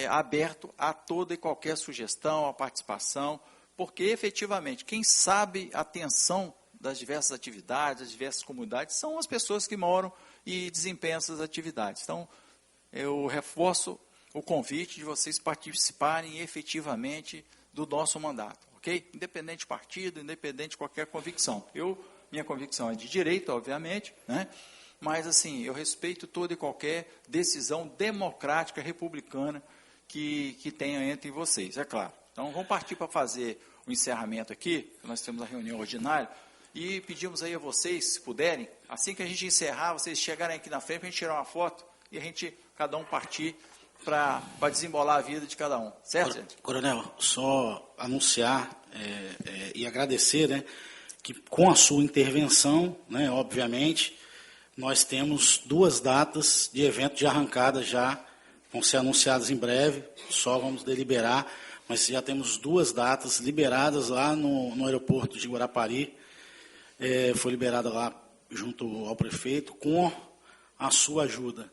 aberto a toda e qualquer sugestão, a participação, porque efetivamente quem sabe a atenção das diversas atividades, das diversas comunidades, são as pessoas que moram e desempenham essas atividades. Então, eu reforço o convite de vocês participarem efetivamente do nosso mandato, ok? Independente de partido, independente de qualquer convicção. Minha convicção é de direita, obviamente, né? Mas, assim, eu respeito toda e qualquer decisão democrática, republicana, que tenha entre vocês, é claro. Então, vamos partir para fazer o encerramento aqui, nós temos a reunião ordinária, e pedimos aí a vocês, se puderem, assim que a gente encerrar, vocês chegarem aqui na frente para a gente tirar uma foto e a gente, cada um partir para desembolar a vida de cada um. Certo, gente? Coronel, só anunciar e agradecer, né, que com a sua intervenção, né, obviamente, nós temos 2 datas de evento de arrancada já, vão ser anunciadas em breve, só vamos deliberar, mas já temos 2 datas liberadas lá no aeroporto de Guarapari, foi liberada lá junto ao prefeito, com a sua ajuda.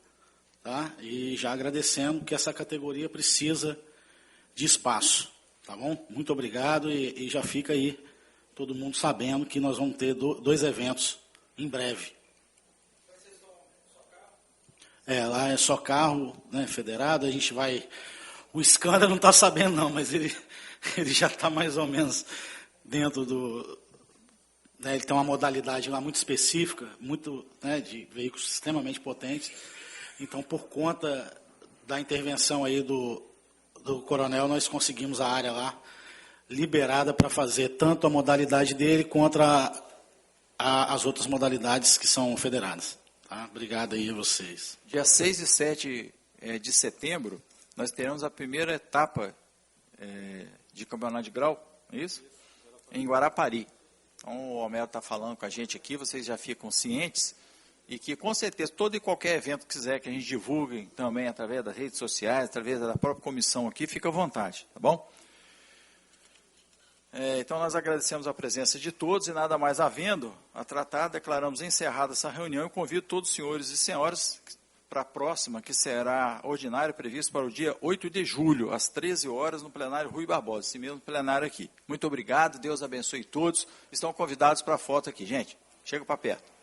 Tá? E já agradecendo que essa categoria precisa de espaço. Tá bom? Muito obrigado e já fica aí todo mundo sabendo que nós vamos ter 2 eventos em breve. Lá é só carro, né, federado, a gente vai... O escândalo não está sabendo não, mas ele já está mais ou menos dentro do... Né, ele tem uma modalidade lá muito específica, muito, né, de veículos extremamente potentes. Então, por conta da intervenção aí do coronel, nós conseguimos a área lá liberada para fazer tanto a modalidade dele quanto as outras modalidades que são federadas. Tá? Obrigado aí a vocês. Dia 6 e 7 de setembro, nós teremos a primeira etapa de campeonato de grau, é isso? Em Guarapari. Então, o Homero está falando com a gente aqui, vocês já ficam cientes, e que, com certeza, todo e qualquer evento que quiser que a gente divulgue também através das redes sociais, através da própria comissão aqui, fica à vontade, tá bom? Então, nós agradecemos a presença de todos e, nada mais havendo a tratar, declaramos encerrada essa reunião e convido todos os senhores e senhoras para a próxima, que será ordinário, previsto para o dia 8 de julho, às 13 horas, no plenário Rui Barbosa, esse mesmo plenário aqui. Muito obrigado, Deus abençoe todos. Estão convidados para a foto aqui, gente. Chega para perto.